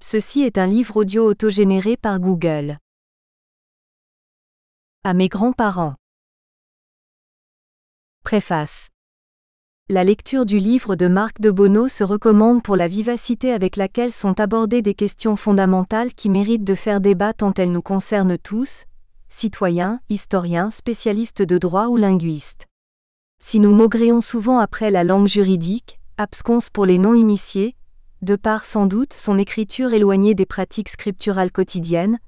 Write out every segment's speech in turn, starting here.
Ceci est un livre audio autogénéré par Google. À mes grands-parents. Préface. La lecture du livre de Marc de Bono se recommande pour la vivacité avec laquelle sont abordées des questions fondamentales qui méritent de faire débat tant elles nous concernent tous, citoyens, historiens, spécialistes de droit ou linguistes. Si nous maugréons souvent après la langue juridique, absconce pour les non-initiés, de par sans doute son écriture éloignée des pratiques scripturales quotidiennes,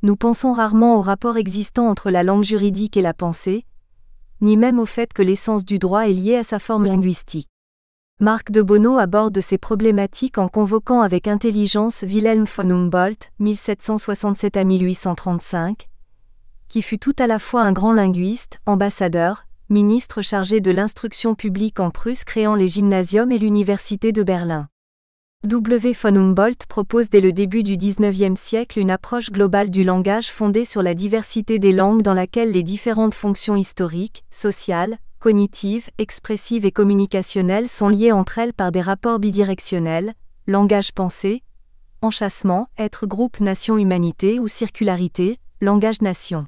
nous pensons rarement au rapport existant entre la langue juridique et la pensée, ni même au fait que l'essence du droit est liée à sa forme linguistique. Marc de Bono aborde ces problématiques en convoquant avec intelligence Wilhelm von Humboldt, 1767 à 1835, qui fut tout à la fois un grand linguiste, ambassadeur, ministre chargé de l'instruction publique en Prusse créant les gymnasiums et l'université de Berlin. W. von Humboldt propose dès le début du XIXe siècle une approche globale du langage fondée sur la diversité des langues dans laquelle les différentes fonctions historiques, sociales, cognitives, expressives et communicationnelles sont liées entre elles par des rapports bidirectionnels, langage-pensée, enchâssement, être-groupe nation-humanité ou circularité, langage-nation.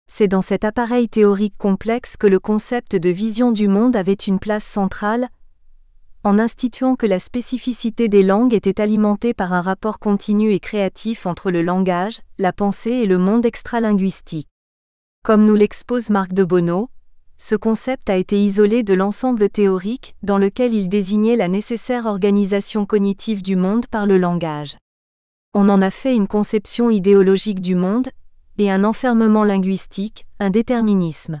C'est dans cet appareil théorique complexe que le concept de vision du monde avait une place centrale, en instituant que la spécificité des langues était alimentée par un rapport continu et créatif entre le langage, la pensée et le monde extralinguistique. Comme nous l'expose Marc de Bono, ce concept a été isolé de l'ensemble théorique dans lequel il désignait la nécessaire organisation cognitive du monde par le langage. On en a fait une conception idéologique du monde, et un enfermement linguistique, un déterminisme.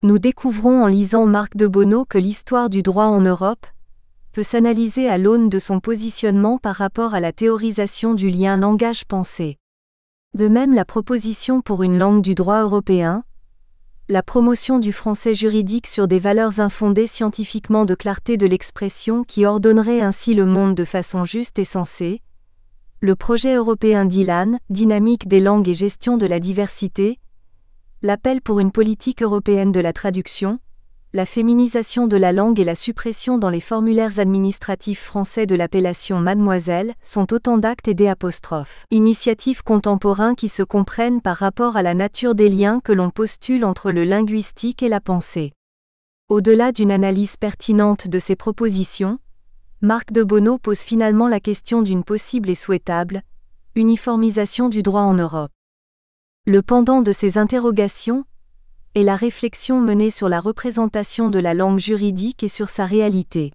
Nous découvrons en lisant Marc de Bono que l'histoire du droit en Europe peut s'analyser à l'aune de son positionnement par rapport à la théorisation du lien langage-pensée. De même la proposition pour une langue du droit européen, la promotion du français juridique sur des valeurs infondées scientifiquement de clarté de l'expression qui ordonnerait ainsi le monde de façon juste et sensée, le projet européen DILAN, dynamique des langues et gestion de la diversité, l'appel pour une politique européenne de la traduction, la féminisation de la langue et la suppression dans les formulaires administratifs français de l'appellation mademoiselle sont autant d'actes et des apostrophes. Initiatives contemporains qui se comprennent par rapport à la nature des liens que l'on postule entre le linguistique et la pensée. Au-delà d'une analyse pertinente de ces propositions, Marc de Bono pose finalement la question d'une possible et souhaitable uniformisation du droit en Europe. Le pendant de ces interrogations est la réflexion menée sur la représentation de la langue juridique et sur sa réalité.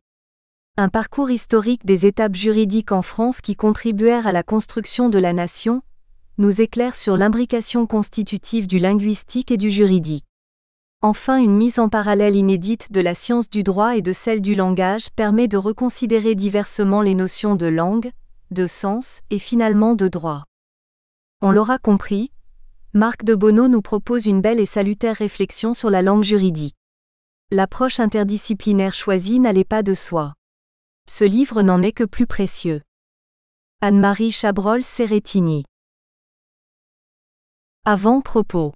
Un parcours historique des étapes juridiques en France qui contribuèrent à la construction de la nation, nous éclaire sur l'imbrication constitutive du linguistique et du juridique. Enfin, une mise en parallèle inédite de la science du droit et de celle du langage permet de reconsidérer diversement les notions de langue, de sens et finalement de droit. On l'aura compris, Marc de Bono nous propose une belle et salutaire réflexion sur la langue juridique. L'approche interdisciplinaire choisie n'allait pas de soi. Ce livre n'en est que plus précieux. Anne-Marie Chabrol-Serretini. Avant-propos.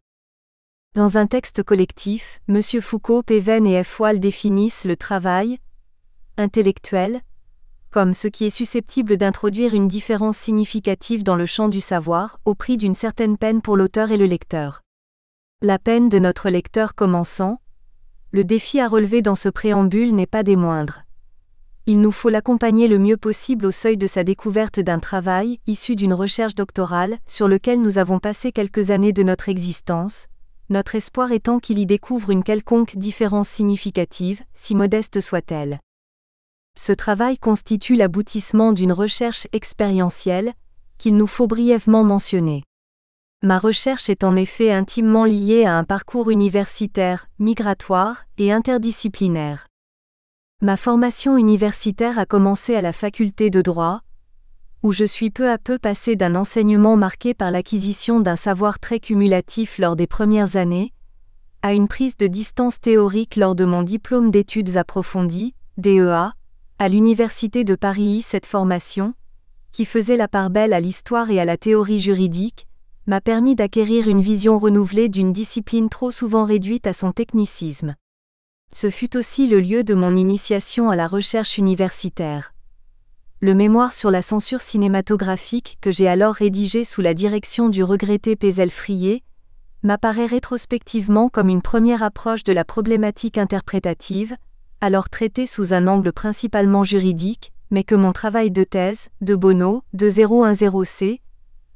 Dans un texte collectif, M. Foucault, Péven et F. Wall définissent le travail intellectuel comme ce qui est susceptible d'introduire une différence significative dans le champ du savoir, au prix d'une certaine peine pour l'auteur et le lecteur. La peine de notre lecteur commençant, le défi à relever dans ce préambule n'est pas des moindres. Il nous faut l'accompagner le mieux possible au seuil de sa découverte d'un travail, issu d'une recherche doctorale, sur lequel nous avons passé quelques années de notre existence, notre espoir étant qu'il y découvre une quelconque différence significative, si modeste soit-elle. Ce travail constitue l'aboutissement d'une recherche expérientielle, qu'il nous faut brièvement mentionner. Ma recherche est en effet intimement liée à un parcours universitaire, migratoire et interdisciplinaire. Ma formation universitaire a commencé à la faculté de droit, où je suis peu à peu passé d'un enseignement marqué par l'acquisition d'un savoir très cumulatif lors des premières années, à une prise de distance théorique lors de mon diplôme d'études approfondies, DEA, à l'Université de Paris. Cette formation, qui faisait la part belle à l'histoire et à la théorie juridique, m'a permis d'acquérir une vision renouvelée d'une discipline trop souvent réduite à son technicisme. Ce fut aussi le lieu de mon initiation à la recherche universitaire. le mémoire sur la censure cinématographique que j'ai alors rédigé sous la direction du regretté Pézel Frié, m'apparaît rétrospectivement comme une première approche de la problématique interprétative, alors traitée sous un angle principalement juridique, mais que mon travail de thèse, de Bonneau, de 010C,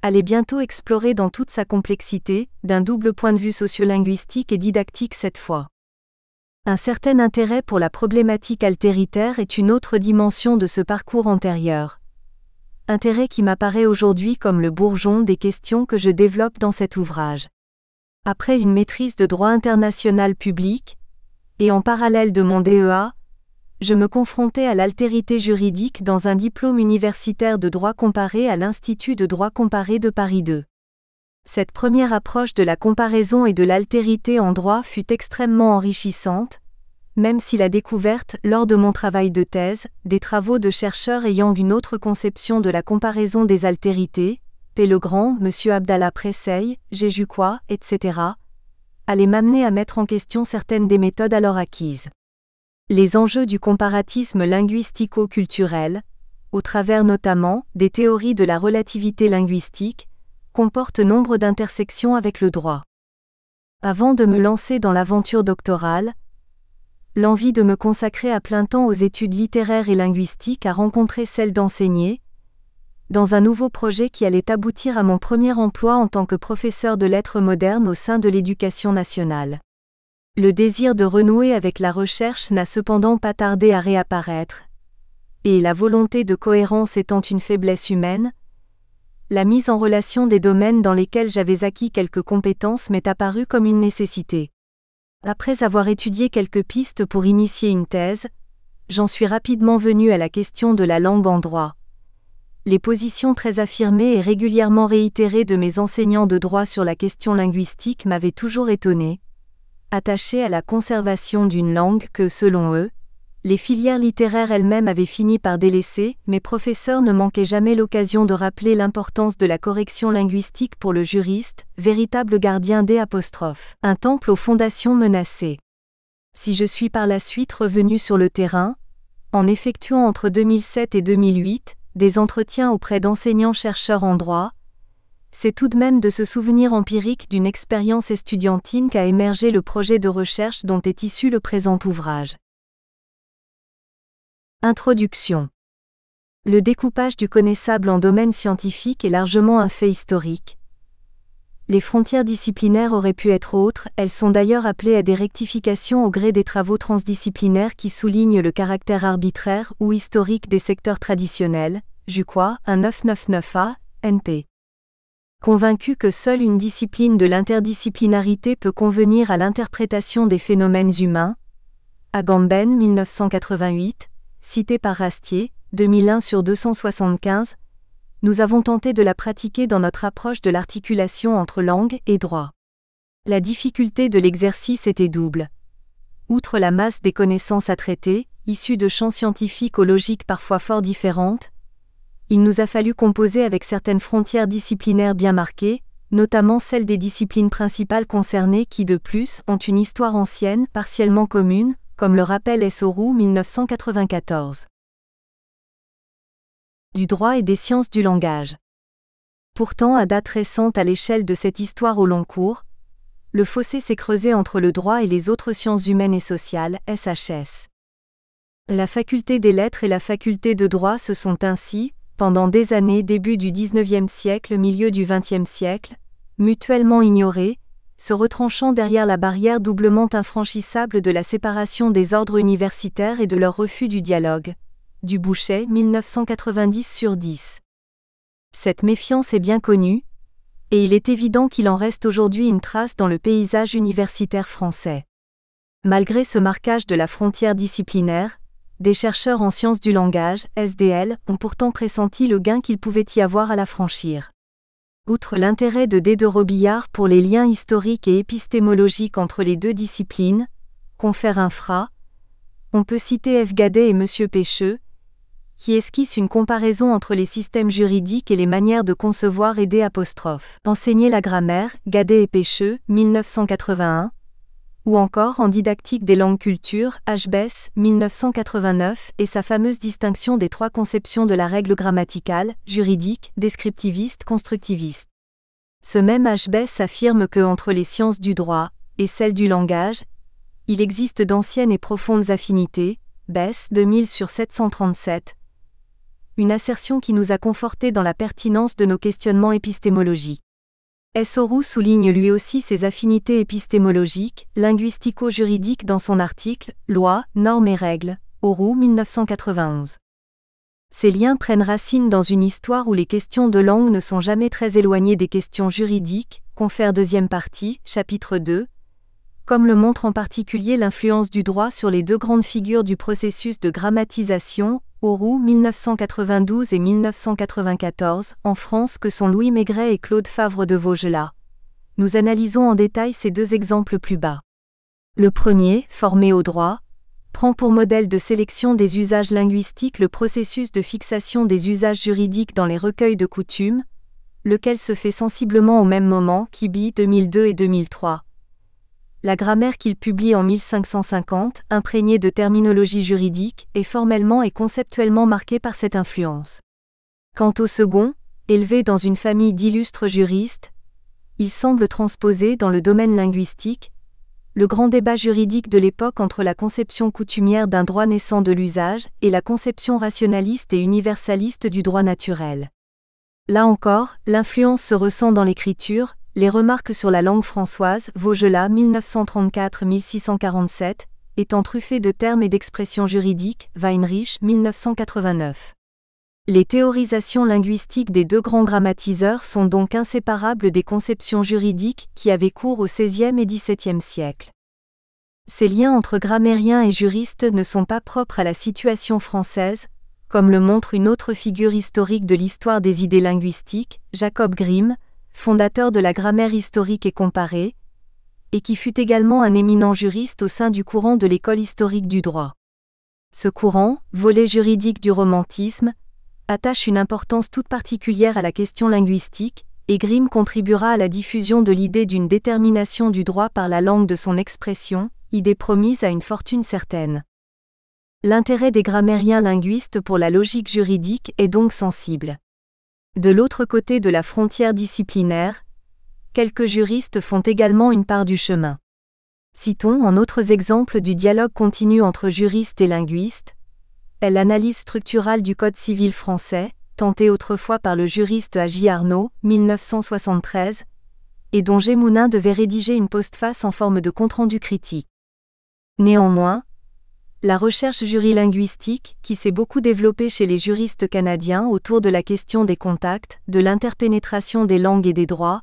allait bientôt explorer dans toute sa complexité, d'un double point de vue sociolinguistique et didactique cette fois. Un certain intérêt pour la problématique altéritaire est une autre dimension de ce parcours antérieur. Intérêt qui m'apparaît aujourd'hui comme le bourgeon des questions que je développe dans cet ouvrage. Après une maîtrise de droit international public, et en parallèle de mon DEA, je me confrontais à l'altérité juridique dans un diplôme universitaire de droit comparé à l'Institut de droit comparé de Paris II. Cette première approche de la comparaison et de l'altérité en droit fut extrêmement enrichissante, même si la découverte, lors de mon travail de thèse, des travaux de chercheurs ayant une autre conception de la comparaison des altérités, P. Legrand, M. Abdallah Presseil, Géjuquois, etc., allait m'amener à mettre en question certaines des méthodes alors acquises. Les enjeux du comparatisme linguistico-culturel, au travers notamment des théories de la relativité linguistique, comportent nombre d'intersections avec le droit. Avant de me lancer dans l'aventure doctorale, l'envie de me consacrer à plein temps aux études littéraires et linguistiques a rencontré celle d'enseigner, dans un nouveau projet qui allait aboutir à mon premier emploi en tant que professeur de lettres modernes au sein de l'éducation nationale. Le désir de renouer avec la recherche n'a cependant pas tardé à réapparaître, et la volonté de cohérence étant une faiblesse humaine, la mise en relation des domaines dans lesquels j'avais acquis quelques compétences m'est apparue comme une nécessité. Après avoir étudié quelques pistes pour initier une thèse, j'en suis rapidement venu à la question de la langue en droit. Les positions très affirmées et régulièrement réitérées de mes enseignants de droit sur la question linguistique m'avaient toujours étonné, attachés à la conservation d'une langue que, selon eux, les filières littéraires elles-mêmes avaient fini par délaisser. Mes professeurs ne manquaient jamais l'occasion de rappeler l'importance de la correction linguistique pour le juriste, véritable gardien des apostrophes. Un temple aux fondations menacées. Si je suis par la suite revenu sur le terrain, en effectuant entre 2007 et 2008, des entretiens auprès d'enseignants-chercheurs en droit, c'est tout de même de ce souvenir empirique d'une expérience estudiantine qu'a émergé le projet de recherche dont est issu le présent ouvrage. Introduction. Le découpage du connaissable en domaines scientifiques est largement un fait historique. Les frontières disciplinaires auraient pu être autres, elles sont d'ailleurs appelées à des rectifications au gré des travaux transdisciplinaires qui soulignent le caractère arbitraire ou historique des secteurs traditionnels, Juquois, 1999a, NP. Convaincu que seule une discipline de l'interdisciplinarité peut convenir à l'interprétation des phénomènes humains, Agamben 1988, cité par Rastier, 2001 sur 275, nous avons tenté de la pratiquer dans notre approche de l'articulation entre langue et droit. La difficulté de l'exercice était double. Outre la masse des connaissances à traiter, issues de champs scientifiques aux logiques parfois fort différentes, il nous a fallu composer avec certaines frontières disciplinaires bien marquées, notamment celles des disciplines principales concernées qui de plus ont une histoire ancienne, partiellement commune, comme le rappelle Soroux 1994. Du droit et des sciences du langage. Pourtant, à date récente à l'échelle de cette histoire au long cours, le fossé s'est creusé entre le droit et les autres sciences humaines et sociales, SHS. La faculté des lettres et la faculté de droit se sont ainsi, pendant des années début du XIXe siècle, milieu du XXe siècle, mutuellement ignorées, se retranchant derrière la barrière doublement infranchissable de la séparation des ordres universitaires et de leur refus du dialogue. Dubouchet, 1990 sur 10. Cette méfiance est bien connue, et il est évident qu'il en reste aujourd'hui une trace dans le paysage universitaire français. Malgré ce marquage de la frontière disciplinaire, des chercheurs en sciences du langage, SDL, ont pourtant pressenti le gain qu'il pouvait y avoir à la franchir. Outre l'intérêt de D. de Robillard pour les liens historiques et épistémologiques entre les deux disciplines, confère infra, on peut citer F. Gadet et M. Pêcheux, qui esquissent une comparaison entre les systèmes juridiques et les manières de concevoir et d'. Enseigner la grammaire, Gadet et Pêcheux, 1981, ou encore en Didactique des langues cultures, H-Bess, 1989, et sa fameuse distinction des trois conceptions de la règle grammaticale, juridique, descriptiviste, constructiviste. Ce même H-Bess affirme que entre les sciences du droit et celles du langage, il existe d'anciennes et profondes affinités, Bess 2000 sur 737, une assertion qui nous a confortés dans la pertinence de nos questionnements épistémologiques. Auroux souligne lui aussi ses affinités épistémologiques, linguistico-juridiques dans son article « Loi, normes et règles », Auroux 1991. Ces liens prennent racine dans une histoire où les questions de langue ne sont jamais très éloignées des questions juridiques, confère deuxième partie, chapitre 2, comme le montre en particulier l'influence du droit sur les deux grandes figures du processus de grammatisation, Auroux 1992 et 1994, en France que sont Louis Maigret et Claude Favre de Vaugelas. Nous analysons en détail ces deux exemples plus bas. Le premier, formé au droit, prend pour modèle de sélection des usages linguistiques le processus de fixation des usages juridiques dans les recueils de coutumes, lequel se fait sensiblement au même moment qu'Iby 2002 et 2003. La grammaire qu'il publie en 1550, imprégnée de terminologie juridique, est formellement et conceptuellement marquée par cette influence. Quant au second, élevé dans une famille d'illustres juristes, il semble transposer dans le domaine linguistique le grand débat juridique de l'époque entre la conception coutumière d'un droit naissant de l'usage et la conception rationaliste et universaliste du droit naturel. Là encore, l'influence se ressent dans l'écriture. Les remarques sur la langue françoise, Vaugelas 1934-1647, étant truffées de termes et d'expressions juridiques, Weinreich 1989. Les théorisations linguistiques des deux grands grammatiseurs sont donc inséparables des conceptions juridiques qui avaient cours au XVIe et XVIIe siècle. Ces liens entre grammairiens et juristes ne sont pas propres à la situation française, comme le montre une autre figure historique de l'histoire des idées linguistiques, Jacob Grimm, fondateur de la grammaire historique et comparée, et qui fut également un éminent juriste au sein du courant de l'école historique du droit. Ce courant, volet juridique du romantisme, attache une importance toute particulière à la question linguistique, et Grimm contribuera à la diffusion de l'idée d'une détermination du droit par la langue de son expression, idée promise à une fortune certaine. L'intérêt des grammairiens linguistes pour la logique juridique est donc sensible. De l'autre côté de la frontière disciplinaire, quelques juristes font également une part du chemin. Citons en autres exemples du dialogue continu entre juristes et linguistes, l'analyse structurale du Code civil français, tentée autrefois par le juriste A.J. Arnaud, 1973, et dont Gémounin devait rédiger une postface en forme de compte-rendu critique. Néanmoins, la recherche jurilinguistique, qui s'est beaucoup développée chez les juristes canadiens autour de la question des contacts, de l'interpénétration des langues et des droits,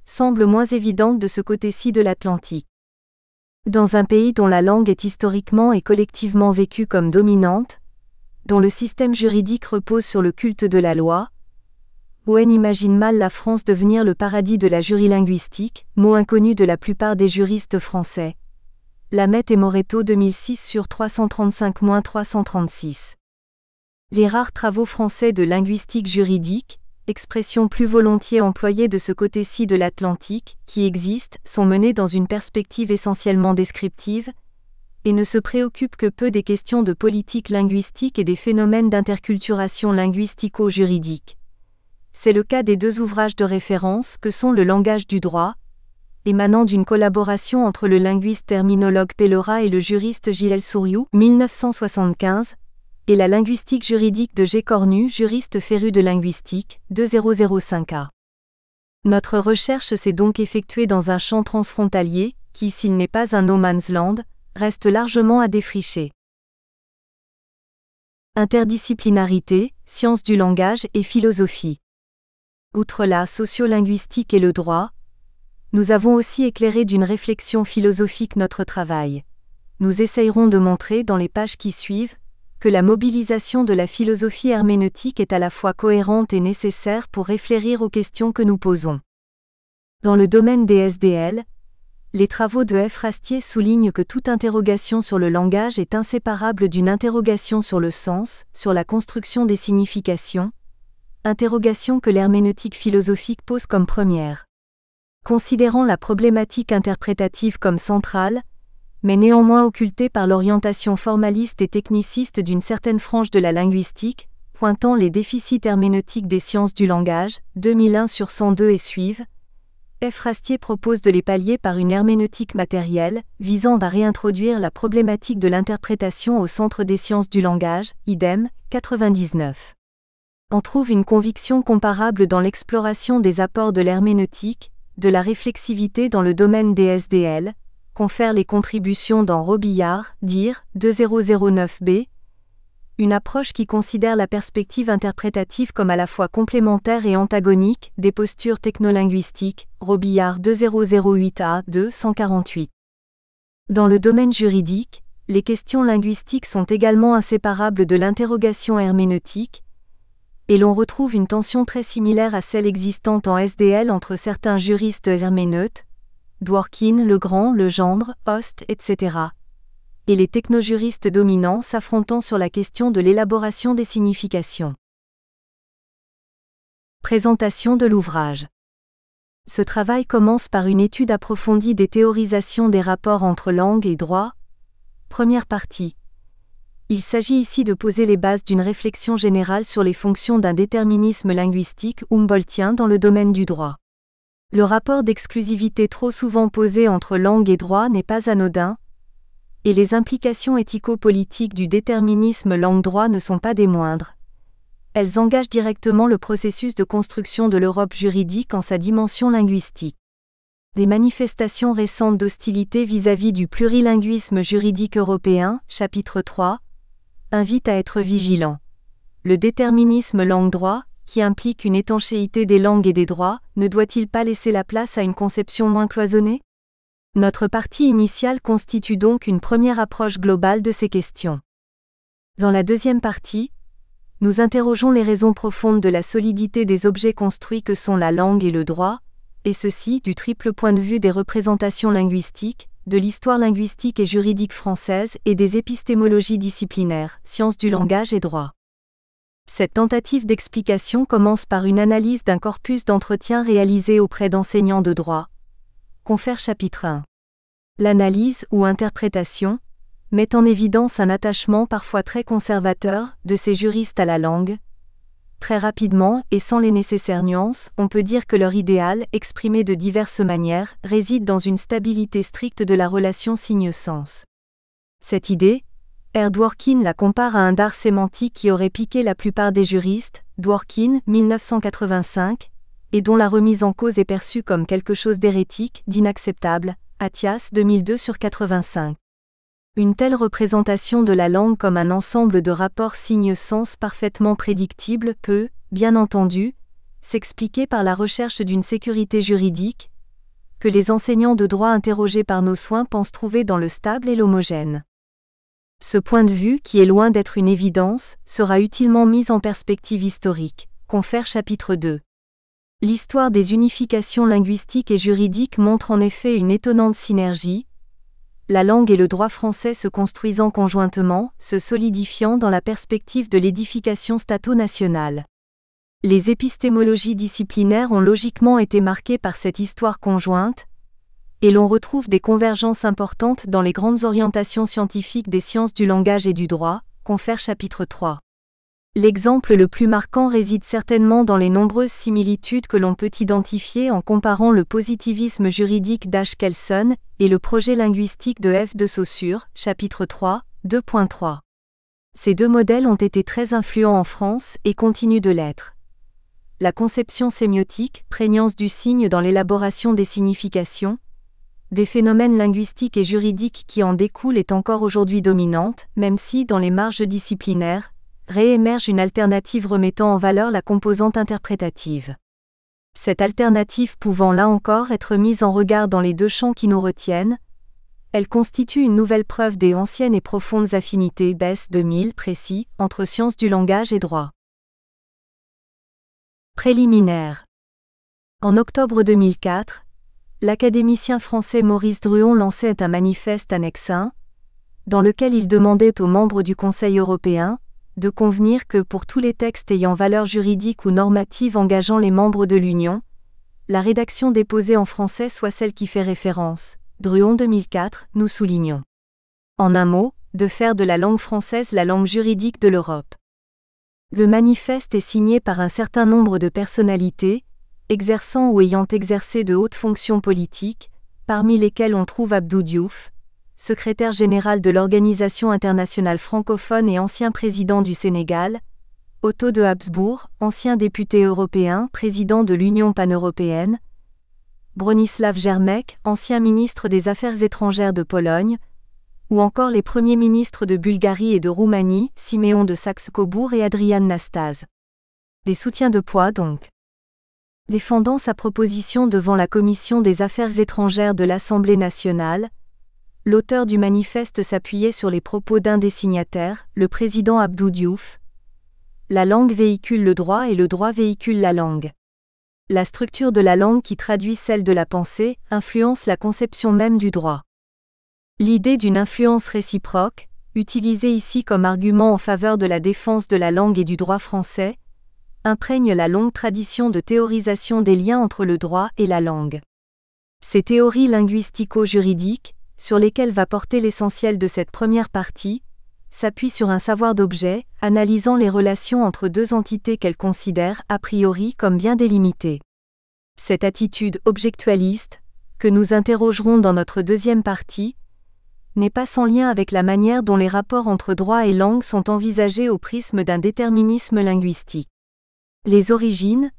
semble moins évidente de ce côté-ci de l'Atlantique. Dans un pays dont la langue est historiquement et collectivement vécue comme dominante, dont le système juridique repose sur le culte de la loi, Owen imagine mal la France devenir le paradis de la jurilinguistique, mot inconnu de la plupart des juristes français. Lamette et Moreto 2006 sur 335-336. Les rares travaux français de linguistique juridique, expression plus volontiers employée de ce côté-ci de l'Atlantique, qui existent, sont menés dans une perspective essentiellement descriptive, et ne se préoccupent que peu des questions de politique linguistique et des phénomènes d'interculturation linguistico-juridique. C'est le cas des deux ouvrages de référence que sont Le langage du droit, émanant d'une collaboration entre le linguiste terminologue Pellerat et le juriste Gilles Souriou, 1975, et La linguistique juridique de G. Cornu, juriste féru de linguistique, 2005a. Notre recherche s'est donc effectuée dans un champ transfrontalier, qui, s'il n'est pas un no man's land, reste largement à défricher. Interdisciplinarité, sciences du langage et philosophie. Outre la sociolinguistique et le droit, nous avons aussi éclairé d'une réflexion philosophique notre travail. Nous essayerons de montrer dans les pages qui suivent que la mobilisation de la philosophie herméneutique est à la fois cohérente et nécessaire pour réfléchir aux questions que nous posons. Dans le domaine des SDL, les travaux de F. Rastier soulignent que toute interrogation sur le langage est inséparable d'une interrogation sur le sens, sur la construction des significations, interrogation que l'herméneutique philosophique pose comme première. Considérant la problématique interprétative comme centrale, mais néanmoins occultée par l'orientation formaliste et techniciste d'une certaine frange de la linguistique, pointant les déficits herméneutiques des sciences du langage, 2001 sur 102 et suivent. F. Rastier propose de les pallier par une herméneutique matérielle, visant à réintroduire la problématique de l'interprétation au centre des sciences du langage, idem, 99. On trouve une conviction comparable dans l'exploration des apports de l'herméneutique, de la réflexivité dans le domaine des SDL, confère les contributions dans Robillard, dir. 2009b, une approche qui considère la perspective interprétative comme à la fois complémentaire et antagonique des postures technolinguistiques, Robillard 2008a 248. Dans le domaine juridique, les questions linguistiques sont également inséparables de l'interrogation herméneutique, et l'on retrouve une tension très similaire à celle existante en SDL entre certains juristes herméneutes, Dworkin, Legrand, Legendre, Host, etc., et les technojuristes dominants s'affrontant sur la question de l'élaboration des significations. Présentation de l'ouvrage. Ce travail commence par une étude approfondie des théorisations des rapports entre langue et droit. Première partie. Il s'agit ici de poser les bases d'une réflexion générale sur les fonctions d'un déterminisme linguistique humboldtien dans le domaine du droit. Le rapport d'exclusivité trop souvent posé entre langue et droit n'est pas anodin, et les implications éthico-politiques du déterminisme langue-droit ne sont pas des moindres. Elles engagent directement le processus de construction de l'Europe juridique en sa dimension linguistique. Des manifestations récentes d'hostilité vis-à-vis du plurilinguisme juridique européen, chapitre 3, invitent à être vigilants. Le déterminisme langue-droit, qui implique une étanchéité des langues et des droits, ne doit-il pas laisser la place à une conception moins cloisonnée ? Notre partie initiale constitue donc une première approche globale de ces questions. Dans la deuxième partie, nous interrogeons les raisons profondes de la solidité des objets construits que sont la langue et le droit, et ceci du triple point de vue des représentations linguistiques, de l'histoire linguistique et juridique française et des épistémologies disciplinaires, sciences du langage et droit. Cette tentative d'explication commence par une analyse d'un corpus d'entretiens réalisé auprès d'enseignants de droit. Confère chapitre 1. L'analyse ou interprétation met en évidence un attachement parfois très conservateur de ces juristes à la langue. Très rapidement et sans les nécessaires nuances, on peut dire que leur idéal, exprimé de diverses manières, réside dans une stabilité stricte de la relation signe-sens. Cette idée, Dworkin la compare à un dard sémantique qui aurait piqué la plupart des juristes, Dworkin, 1985, et dont la remise en cause est perçue comme quelque chose d'hérétique, d'inacceptable, Athias 2002 sur 85. Une telle représentation de la langue comme un ensemble de rapports signe-sens parfaitement prédictibles peut, bien entendu, s'expliquer par la recherche d'une sécurité juridique, que les enseignants de droit interrogés par nos soins pensent trouver dans le stable et l'homogène. Ce point de vue, qui est loin d'être une évidence, sera utilement mis en perspective historique. Confère chapitre 2. L'histoire des unifications linguistiques et juridiques montre en effet une étonnante synergie, la langue et le droit français se construisant conjointement, se solidifiant dans la perspective de l'édification stato-nationale. Les épistémologies disciplinaires ont logiquement été marquées par cette histoire conjointe, et l'on retrouve des convergences importantes dans les grandes orientations scientifiques des sciences du langage et du droit, confère chapitre 3. L'exemple le plus marquant réside certainement dans les nombreuses similitudes que l'on peut identifier en comparant le positivisme juridique d'H. Kelson et le projet linguistique de F. de Saussure, chapitre 3, 2.3. Ces deux modèles ont été très influents en France et continuent de l'être. La conception sémiotique, prégnance du signe dans l'élaboration des significations, des phénomènes linguistiques et juridiques qui en découlent est encore aujourd'hui dominante, même si, dans les marges disciplinaires, réémerge une alternative remettant en valeur la composante interprétative. Cette alternative pouvant là encore être mise en regard dans les deux champs qui nous retiennent, elle constitue une nouvelle preuve des anciennes et profondes affinités Bess 2000 précis entre sciences du langage et droit. Préliminaire. En octobre 2004, l'académicien français Maurice Druon lançait un manifeste annexe 1, dans lequel il demandait aux membres du Conseil européen de convenir que pour tous les textes ayant valeur juridique ou normative engageant les membres de l'Union, la rédaction déposée en français soit celle qui fait référence. Druon 2004, nous soulignons. En un mot, de faire de la langue française la langue juridique de l'Europe. Le manifeste est signé par un certain nombre de personnalités, exerçant ou ayant exercé de hautes fonctions politiques, parmi lesquelles on trouve Abdou Diouf, secrétaire général de l'Organisation internationale francophone et ancien président du Sénégal, Otto de Habsbourg, ancien député européen, président de l'Union paneuropéenne, Bronislaw Jermec, ancien ministre des Affaires étrangères de Pologne, ou encore les premiers ministres de Bulgarie et de Roumanie, Siméon de Saxe-Cobourg et Adrian Nastase. Les soutiens de poids donc. Défendant sa proposition devant la Commission des Affaires étrangères de l'Assemblée nationale, l'auteur du manifeste s'appuyait sur les propos d'un des signataires, le président Abdou Diouf. La langue véhicule le droit et le droit véhicule la langue. La structure de la langue qui traduit celle de la pensée influence la conception même du droit. L'idée d'une influence réciproque, utilisée ici comme argument en faveur de la défense de la langue et du droit français, imprègne la longue tradition de théorisation des liens entre le droit et la langue. Ces théories linguistico-juridiques, sur lesquelles va porter l'essentiel de cette première partie, s'appuient sur un savoir d'objet, analysant les relations entre deux entités qu'elles considèrent a priori comme bien délimitées. Cette attitude objectualiste, que nous interrogerons dans notre deuxième partie, n'est pas sans lien avec la manière dont les rapports entre droit et langue sont envisagés au prisme d'un déterminisme linguistique. Les origines,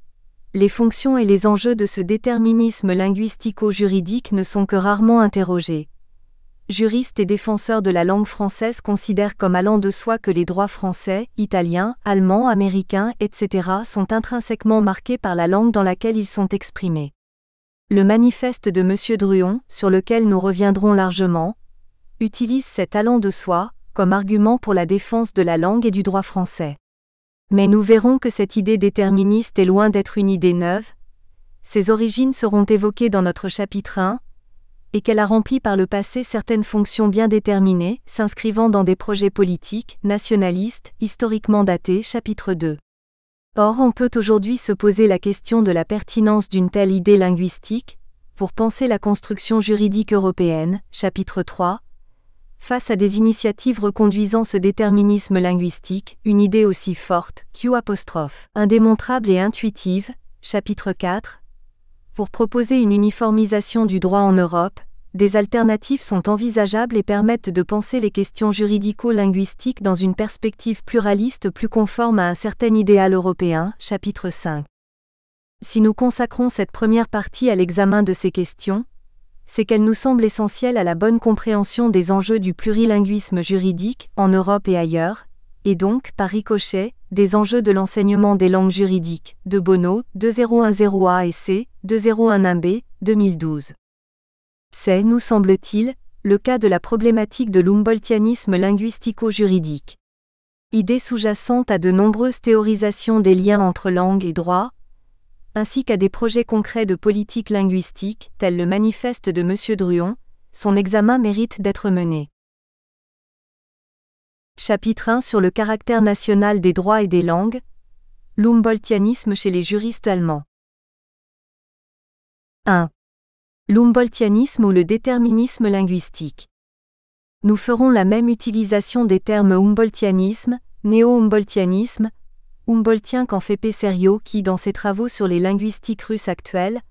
les fonctions et les enjeux de ce déterminisme linguistico-juridique ne sont que rarement interrogés. Juristes et défenseurs de la langue française considèrent comme allant de soi que les droits français, italiens, allemands, américains, etc. sont intrinsèquement marqués par la langue dans laquelle ils sont exprimés. Le manifeste de M. Druon, sur lequel nous reviendrons largement, utilise cet allant de soi comme argument pour la défense de la langue et du droit français. Mais nous verrons que cette idée déterministe est loin d'être une idée neuve. Ses origines seront évoquées dans notre chapitre 1, et qu'elle a rempli par le passé certaines fonctions bien déterminées, s'inscrivant dans des projets politiques, nationalistes, historiquement datés, chapitre 2. Or, on peut aujourd'hui se poser la question de la pertinence d'une telle idée linguistique, pour penser la construction juridique européenne, chapitre 3, face à des initiatives reconduisant ce déterminisme linguistique, une idée aussi forte, indémontrable et intuitive, chapitre 4. Pour proposer une uniformisation du droit en Europe, des alternatives sont envisageables et permettent de penser les questions juridico-linguistiques dans une perspective pluraliste plus conforme à un certain idéal européen, chapitre 5. Si nous consacrons cette première partie à l'examen de ces questions, c'est qu'elle nous semble essentielle à la bonne compréhension des enjeux du plurilinguisme juridique, en Europe et ailleurs, et donc, par ricochet, des enjeux de l'enseignement des langues juridiques, de Bono, 2010A et C, 2011B, 2012. C'est, nous semble-t-il, le cas de la problématique de l'humboldtianisme linguistico-juridique. Idée sous-jacente à de nombreuses théorisations des liens entre langue et droit, ainsi qu'à des projets concrets de politique linguistique, tels le manifeste de M. Druon, son examen mérite d'être mené. Chapitre 1 sur le caractère national des droits et des langues, l'humboldtianisme chez les juristes allemands. 1. L'humboldtianisme ou le déterminisme linguistique. Nous ferons la même utilisation des termes humboldtianisme, néo-humboldtianisme, humboldtien qu'en fait Pesserio qui, dans ses travaux sur les linguistiques russes actuelles,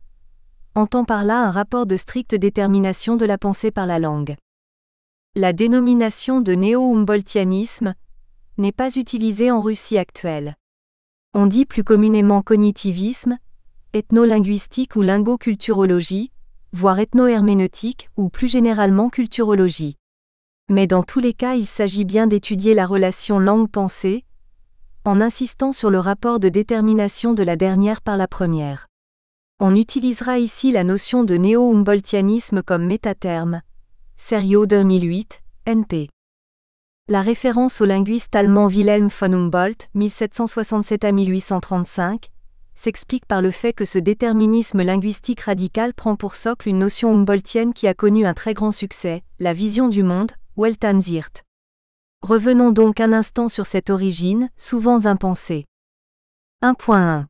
entend par là un rapport de stricte détermination de la pensée par la langue. La dénomination de néo-humboldtianisme n'est pas utilisée en Russie actuelle. On dit plus communément cognitivisme, ethnolinguistique ou lingoculturologie, voire ethnoherméneutique ou plus généralement culturologie. Mais dans tous les cas, il s'agit bien d'étudier la relation langue-pensée, en insistant sur le rapport de détermination de la dernière par la première. On utilisera ici la notion de néo-humboldtianisme comme métaterme. Serio 2008, NP. La référence au linguiste allemand Wilhelm von Humboldt, 1767 à 1835, s'explique par le fait que ce déterminisme linguistique radical prend pour socle une notion humboldtienne qui a connu un très grand succès, la vision du monde, Weltansicht. Revenons donc un instant sur cette origine, souvent impensée. 1.1.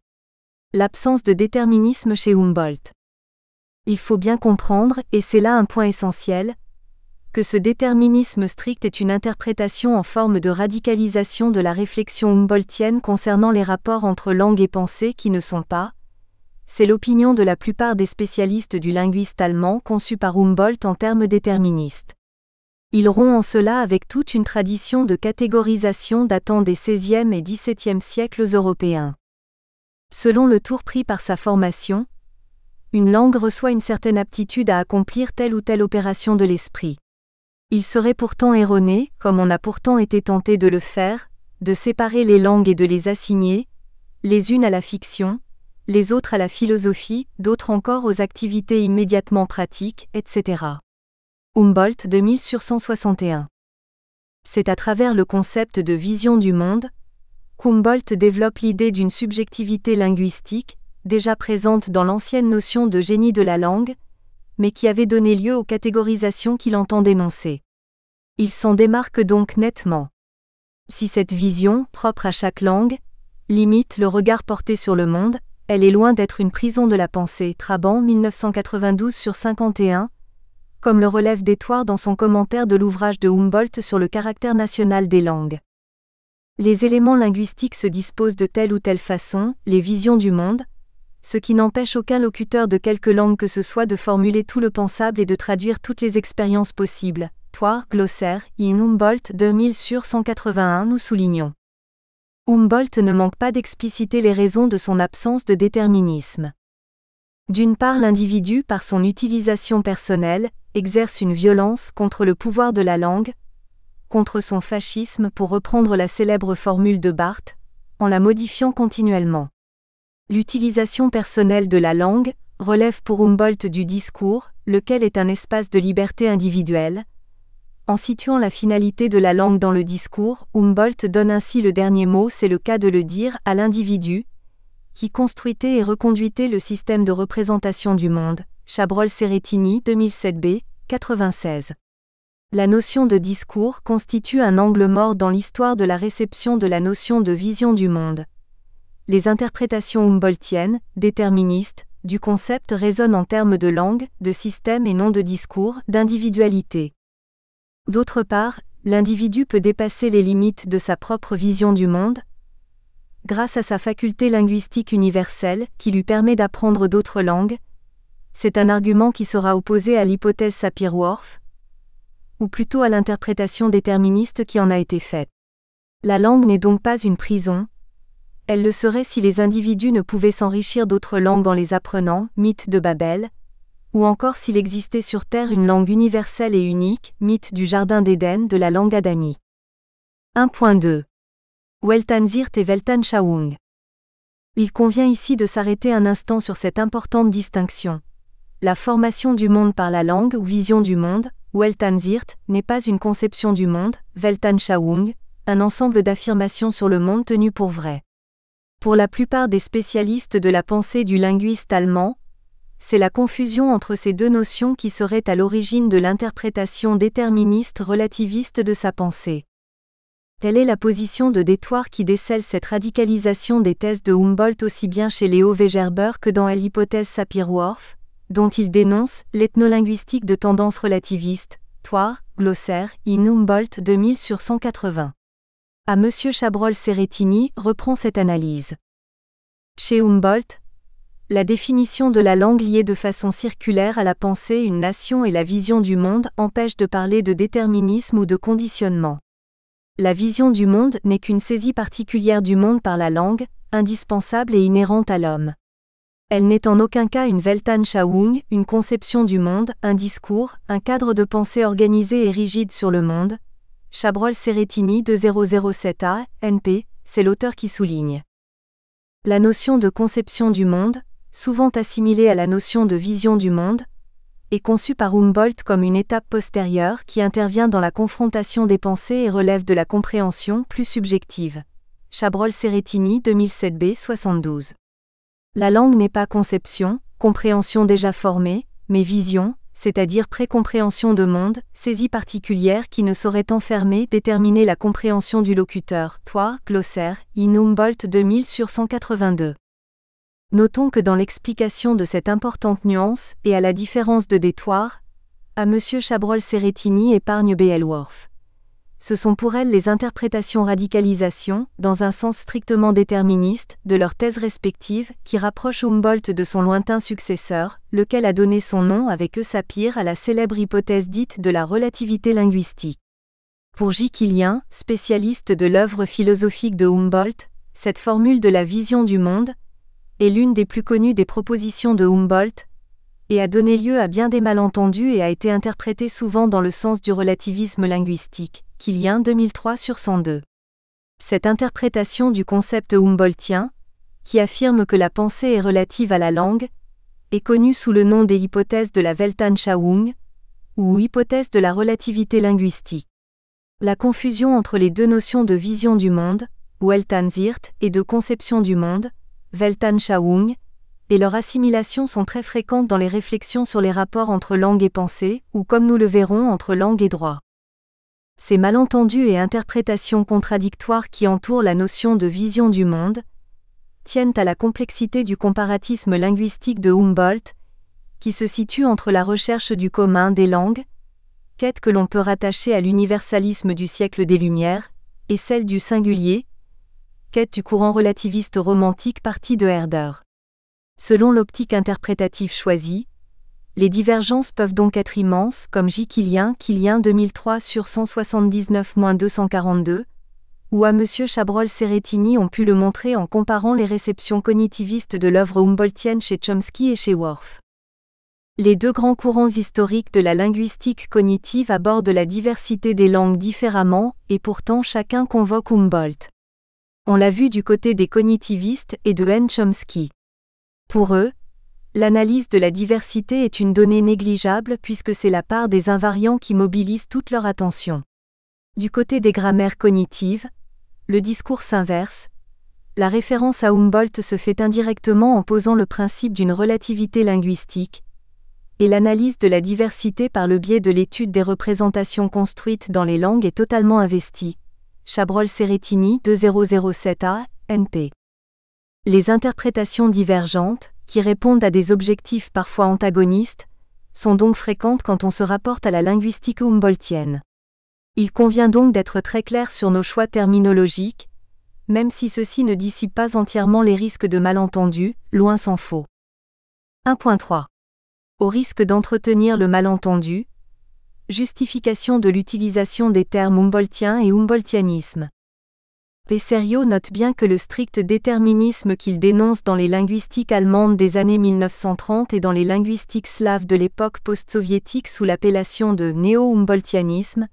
L'absence de déterminisme chez Humboldt. Il faut bien comprendre, et c'est là un point essentiel, que ce déterminisme strict est une interprétation en forme de radicalisation de la réflexion humboldtienne concernant les rapports entre langue et pensée qui ne sont pas. C'est l'opinion de la plupart des spécialistes du linguiste allemand conçu par Humboldt en termes déterministes. Ils rompt en cela avec toute une tradition de catégorisation datant des XVIe et XVIIe siècles européens. Selon le tour pris par sa formation, une langue reçoit une certaine aptitude à accomplir telle ou telle opération de l'esprit. Il serait pourtant erroné, comme on a pourtant été tenté de le faire, de séparer les langues et de les assigner, les unes à la fiction, les autres à la philosophie, d'autres encore aux activités immédiatement pratiques, etc. Humboldt 2000/161. C'est à travers le concept de vision du monde qu'Humboldt développe l'idée d'une subjectivité linguistique, déjà présente dans l'ancienne notion de génie de la langue, mais qui avait donné lieu aux catégorisations qu'il entend dénoncer. Il s'en démarque donc nettement. Si cette vision, propre à chaque langue, limite le regard porté sur le monde, elle est loin d'être une prison de la pensée. Traban 1992/51, comme le relève Détoire dans son commentaire de l'ouvrage de Humboldt sur le caractère national des langues. Les éléments linguistiques se disposent de telle ou telle façon, les visions du monde, ce qui n'empêche aucun locuteur de quelque langue que ce soit de formuler tout le pensable et de traduire toutes les expériences possibles. Toire, glossaire, in Humboldt 2000/181. Nous soulignons. Humboldt ne manque pas d'expliciter les raisons de son absence de déterminisme. D'une part, l'individu, par son utilisation personnelle, exerce une violence contre le pouvoir de la langue, contre son fascisme pour reprendre la célèbre formule de Barthes, en la modifiant continuellement. L'utilisation personnelle de la langue relève pour Humboldt du discours, lequel est un espace de liberté individuelle. En situant la finalité de la langue dans le discours, Humboldt donne ainsi le dernier mot, c'est le cas de le dire, à l'individu, qui construitait et reconduitait le système de représentation du monde. Chabrol-Cerettini 2007b, 96. La notion de discours constitue un angle mort dans l'histoire de la réception de la notion de vision du monde. Les interprétations humboldtiennes, déterministes, du concept résonnent en termes de langue, de système et non de discours, d'individualité. D'autre part, l'individu peut dépasser les limites de sa propre vision du monde, grâce à sa faculté linguistique universelle, qui lui permet d'apprendre d'autres langues. C'est un argument qui sera opposé à l'hypothèse Sapir-Whorf, ou plutôt à l'interprétation déterministe qui en a été faite. La langue n'est donc pas une prison. Elle le serait si les individus ne pouvaient s'enrichir d'autres langues en les apprenant, mythe de Babel, ou encore s'il existait sur Terre une langue universelle et unique, mythe du Jardin d'Éden de la langue adamique. 1.2. Weltansirt et Weltanschauung. Il convient ici de s'arrêter un instant sur cette importante distinction. La formation du monde par la langue ou vision du monde, Weltansirt, n'est pas une conception du monde, Weltanschauung, un ensemble d'affirmations sur le monde tenues pour vraies. Pour la plupart des spécialistes de la pensée du linguiste allemand, c'est la confusion entre ces deux notions qui serait à l'origine de l'interprétation déterministe relativiste de sa pensée. Telle est la position de Détoire qui décèle cette radicalisation des thèses de Humboldt aussi bien chez Leo Wegerber que dans l'hypothèse Sapir-Whorf, dont il dénonce l'ethnolinguistique de tendance relativiste. Toire, glossaire, in Humboldt 2000/180. À M. Chabrol-Cerettini reprend cette analyse. Chez Humboldt, la définition de la langue liée de façon circulaire à la pensée, une nation et la vision du monde empêche de parler de déterminisme ou de conditionnement. La vision du monde n'est qu'une saisie particulière du monde par la langue, indispensable et inhérente à l'homme. Elle n'est en aucun cas une Weltanschauung, une conception du monde, un discours, un cadre de pensée organisé et rigide sur le monde. Chabrol-Cerettini 2007a, NP, c'est l'auteur qui souligne. La notion de conception du monde, souvent assimilée à la notion de vision du monde, est conçue par Humboldt comme une étape postérieure qui intervient dans la confrontation des pensées et relève de la compréhension plus subjective. Chabrol-Cerettini 2007b 72. La langue n'est pas conception, compréhension déjà formée, mais vision, c'est-à-dire précompréhension de monde, saisie particulière qui ne saurait enfermer, déterminer la compréhension du locuteur. Toire, glossaire, in Humboldt 2000/182. Notons que dans l'explication de cette importante nuance, et à la différence de Détoire, à M. Chabrol-Cerettini épargne Beowulf. Ce sont pour elles les interprétations radicalisation, dans un sens strictement déterministe, de leurs thèses respectives, qui rapprochent Humboldt de son lointain successeur, lequel a donné son nom avec Sapir à la célèbre hypothèse dite de la relativité linguistique. Pour J. Kilian, spécialiste de l'œuvre philosophique de Humboldt, cette formule de la vision du monde est l'une des plus connues des propositions de Humboldt, et a donné lieu à bien des malentendus et a été interprétée souvent dans le sens du relativisme linguistique. Kilian 2003/102. Cette interprétation du concept humboldtien, qui affirme que la pensée est relative à la langue, est connue sous le nom des hypothèses de la Weltanschauung, ou hypothèse de la relativité linguistique. La confusion entre les deux notions de vision du monde, Weltansicht, et de conception du monde, Weltanschauung, et leur assimilation sont très fréquentes dans les réflexions sur les rapports entre langue et pensée, ou comme nous le verrons entre langue et droit. Ces malentendus et interprétations contradictoires qui entourent la notion de vision du monde tiennent à la complexité du comparatisme linguistique de Humboldt, qui se situe entre la recherche du commun des langues, quête que l'on peut rattacher à l'universalisme du siècle des Lumières, et celle du singulier, quête du courant relativiste romantique parti de Herder. Selon l'optique interprétative choisie, les divergences peuvent donc être immenses, comme J. Kilian 2003/179-242, ou à M. Chabrol-Cerettini ont pu le montrer en comparant les réceptions cognitivistes de l'œuvre humboldtienne chez Chomsky et chez Worf. Les deux grands courants historiques de la linguistique cognitive abordent la diversité des langues différemment, et pourtant chacun convoque Humboldt. On l'a vu du côté des cognitivistes et de N. Chomsky. Pour eux, l'analyse de la diversité est une donnée négligeable puisque c'est la part des invariants qui mobilise toute leur attention. Du côté des grammaires cognitives, le discours s'inverse. La référence à Humboldt se fait indirectement en posant le principe d'une relativité linguistique, et l'analyse de la diversité par le biais de l'étude des représentations construites dans les langues est totalement investie. Chabrol-Cerettini 2007a, NP. Les interprétations divergentes, qui répondent à des objectifs parfois antagonistes, sont donc fréquentes quand on se rapporte à la linguistique humboldtienne. Il convient donc d'être très clair sur nos choix terminologiques, même si ceci ne dissipe pas entièrement les risques de malentendus, loin s'en faut. 1.3. Au risque d'entretenir le malentendu, justification de l'utilisation des termes humboldtien et humboldtianisme. Pesserio note bien que le strict déterminisme qu'il dénonce dans les linguistiques allemandes des années 1930 et dans les linguistiques slaves de l'époque post-soviétique sous l'appellation de néo-humboldtianisme,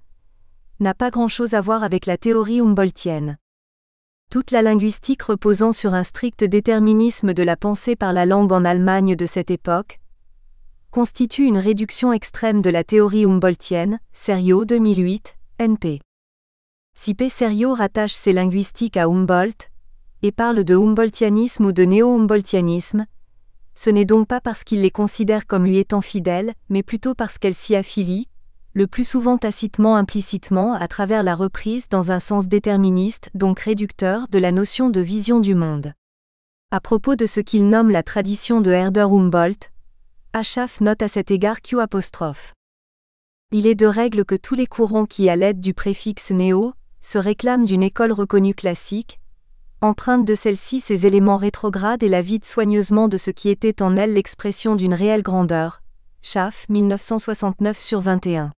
n'a pas grand-chose à voir avec la théorie humboldtienne. Toute la linguistique reposant sur un strict déterminisme de la pensée par la langue en Allemagne de cette époque, constitue une réduction extrême de la théorie humboldtienne, Serio 2008, NP. Si Pesserio rattache ses linguistiques à Humboldt, et parle de humboldtianisme ou de néo-humboldtianisme, ce n'est donc pas parce qu'il les considère comme lui étant fidèles, mais plutôt parce qu'elles s'y affilient, le plus souvent tacitement implicitement à travers la reprise dans un sens déterministe, donc réducteur, de la notion de vision du monde. À propos de ce qu'il nomme la tradition de Herder-Humboldt, Aschaff note à cet égard Q'. Il est de règle que tous les courants qui, à l'aide du préfixe néo, se réclament d'une école reconnue classique, empruntent de celle-ci ses éléments rétrogrades et la vident soigneusement de ce qui était en elle l'expression d'une réelle grandeur. Schaff 1969/21.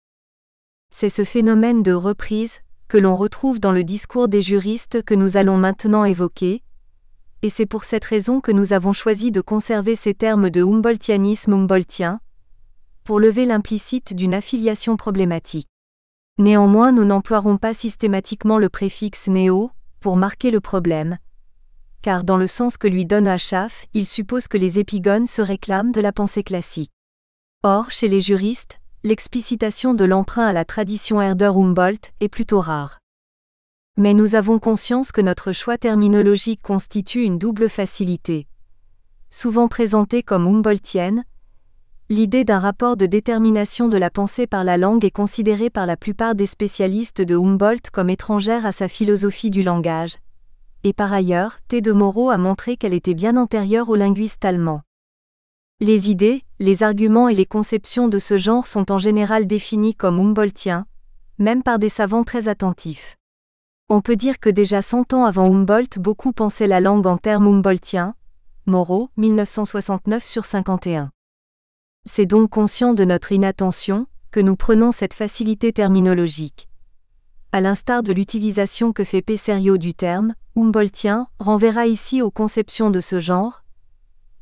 C'est ce phénomène de reprise, que l'on retrouve dans le discours des juristes que nous allons maintenant évoquer, et c'est pour cette raison que nous avons choisi de conserver ces termes de humboldtianisme humboldtien, pour lever l'implicite d'une affiliation problématique. Néanmoins, nous n'emploierons pas systématiquement le préfixe néo, pour marquer le problème, car dans le sens que lui donne Aschaff, il suppose que les épigones se réclament de la pensée classique. Or, chez les juristes, l'explicitation de l'emprunt à la tradition Herder-Humboldt est plutôt rare. Mais nous avons conscience que notre choix terminologique constitue une double facilité. Souvent présentée comme humboldtienne, l'idée d'un rapport de détermination de la pensée par la langue est considérée par la plupart des spécialistes de Humboldt comme étrangère à sa philosophie du langage. Et par ailleurs, T. de Moreau a montré qu'elle était bien antérieure aux linguistes allemands. Les idées, les arguments et les conceptions de ce genre sont en général définis comme humboldtiens, même par des savants très attentifs. On peut dire que déjà 100 ans avant Humboldt, beaucoup pensaient la langue en termes humboldtiens. Moreau, 1969/51. C'est donc conscient de notre inattention que nous prenons cette facilité terminologique. À l'instar de l'utilisation que fait Pesserio du terme humboldtien, renverra ici aux conceptions de ce genre.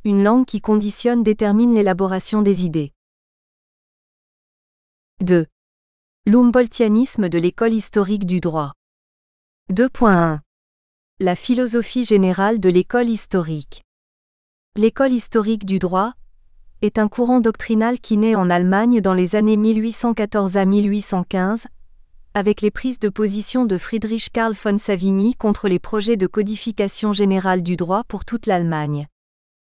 Une langue qui conditionne détermine l'élaboration des idées. 2. L'humboldtianisme de l'école historique du droit. 2.1. La philosophie générale de l'école historique. L'école historique du droit est un courant doctrinal qui naît en Allemagne dans les années 1814 à 1815, avec les prises de position de Friedrich Karl von Savigny contre les projets de codification générale du droit pour toute l'Allemagne.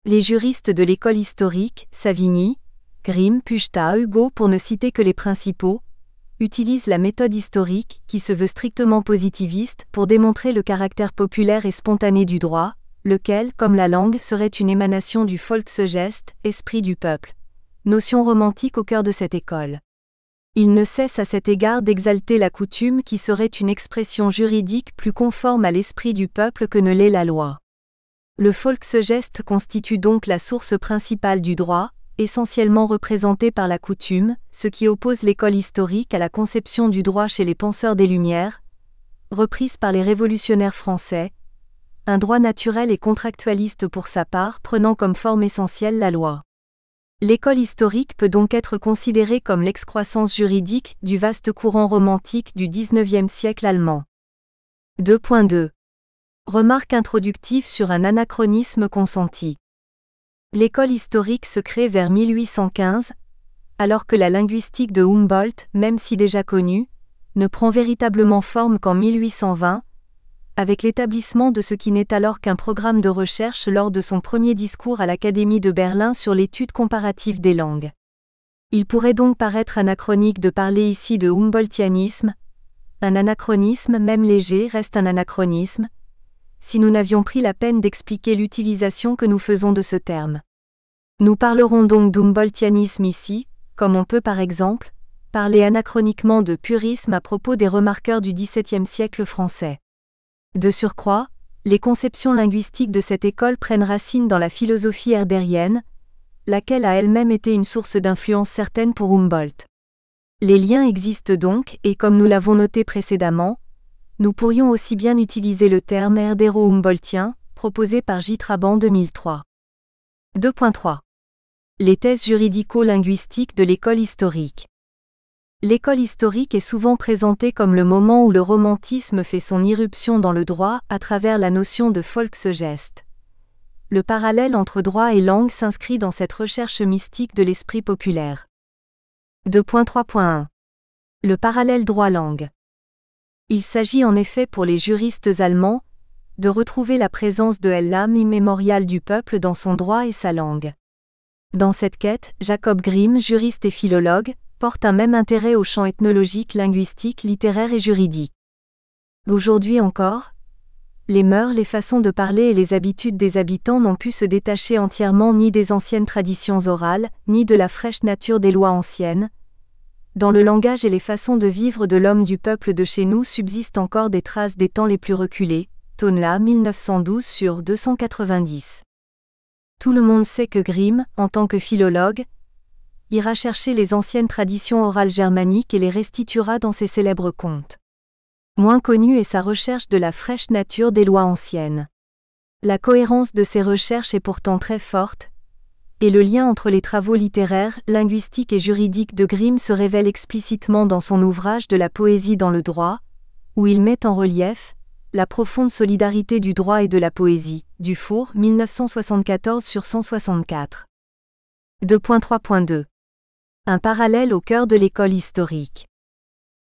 Les juristes de l'école historique, Savigny, Grimm, Puchta, Hugo pour ne citer que les principaux, utilisent la méthode historique, qui se veut strictement positiviste, pour démontrer le caractère populaire et spontané du droit, lequel, comme la langue, serait une émanation du Volksgeist, esprit du peuple. Notion romantique au cœur de cette école. Il ne cesse à cet égard d'exalter la coutume qui serait une expression juridique plus conforme à l'esprit du peuple que ne l'est la loi. Le Volksgeist constitue donc la source principale du droit, essentiellement représentée par la coutume, ce qui oppose l'école historique à la conception du droit chez les penseurs des Lumières, reprise par les révolutionnaires français, un droit naturel et contractualiste pour sa part prenant comme forme essentielle la loi. L'école historique peut donc être considérée comme l'excroissance juridique du vaste courant romantique du XIXe siècle allemand. 2.2. Remarque introductive sur un anachronisme consenti. L'école historique se crée vers 1815, alors que la linguistique de Humboldt, même si déjà connue, ne prend véritablement forme qu'en 1820, avec l'établissement de ce qui n'est alors qu'un programme de recherche lors de son premier discours à l'Académie de Berlin sur l'étude comparative des langues. Il pourrait donc paraître anachronique de parler ici de humboldtianisme. Un anachronisme, même léger, reste un anachronisme, si nous n'avions pris la peine d'expliquer l'utilisation que nous faisons de ce terme. Nous parlerons donc d'humboldtianisme ici, comme on peut par exemple parler anachroniquement de purisme à propos des remarqueurs du XVIIe siècle français. De surcroît, les conceptions linguistiques de cette école prennent racine dans la philosophie herdérienne, laquelle a elle-même été une source d'influence certaine pour Humboldt. Les liens existent donc, et comme nous l'avons noté précédemment, nous pourrions aussi bien utiliser le terme herdéro-humboldtien, proposé par J. Traban 2003. 2.3. Les thèses juridico-linguistiques de l'école historique. L'école historique est souvent présentée comme le moment où le romantisme fait son irruption dans le droit à travers la notion de Volksgeist. Le parallèle entre droit et langue s'inscrit dans cette recherche mystique de l'esprit populaire. 2.3.1. Le parallèle droit-langue. Il s'agit en effet pour les juristes allemands de retrouver la présence de l'âme immémoriale du peuple dans son droit et sa langue. Dans cette quête, Jacob Grimm, juriste et philologue, porte un même intérêt au champ ethnologique, linguistique, littéraire et juridique. Aujourd'hui encore, les mœurs, les façons de parler et les habitudes des habitants n'ont pu se détacher entièrement ni des anciennes traditions orales, ni de la fraîche nature des lois anciennes. Dans le langage et les façons de vivre de l'homme du peuple de chez nous subsistent encore des traces des temps les plus reculés. Tonla 1912/290. Tout le monde sait que Grimm, en tant que philologue, ira chercher les anciennes traditions orales germaniques et les restituera dans ses célèbres contes. Moins connue est sa recherche de la fraîche nature des lois anciennes. La cohérence de ses recherches est pourtant très forte, et le lien entre les travaux littéraires, linguistiques et juridiques de Grimm se révèle explicitement dans son ouvrage de la poésie dans le droit, où il met en relief la profonde solidarité du droit et de la poésie, Dufour, 1974/164. 2.3.2. Un parallèle au cœur de l'école historique.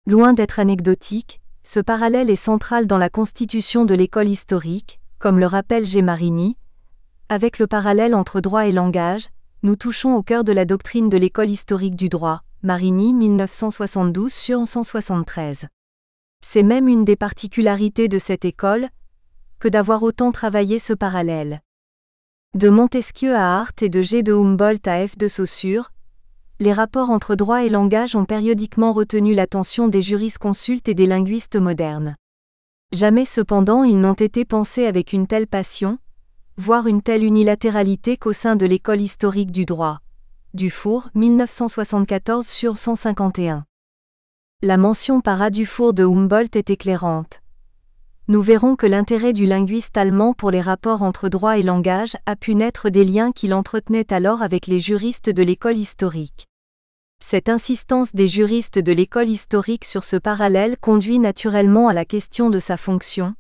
Loin d'être anecdotique, ce parallèle est central dans la constitution de l'école historique, comme le rappelle G. Marini. Avec le parallèle entre droit et langage, nous touchons au cœur de la doctrine de l'école historique du droit, Marini 1972/173. C'est même une des particularités de cette école, que d'avoir autant travaillé ce parallèle. De Montesquieu à Hart et de G. de Humboldt à F. de Saussure, les rapports entre droit et langage ont périodiquement retenu l'attention des jurisconsultes et des linguistes modernes. Jamais cependant ils n'ont été pensés avec une telle passion, voire une telle unilatéralité qu'au sein de l'école historique du droit. Dufour, 1974 sur 151. La mention par A. Dufour de Humboldt est éclairante. Nous verrons que l'intérêt du linguiste allemand pour les rapports entre droit et langage a pu naître des liens qu'il entretenait alors avec les juristes de l'école historique. Cette insistance des juristes de l'école historique sur ce parallèle conduit naturellement à la question de sa fonction.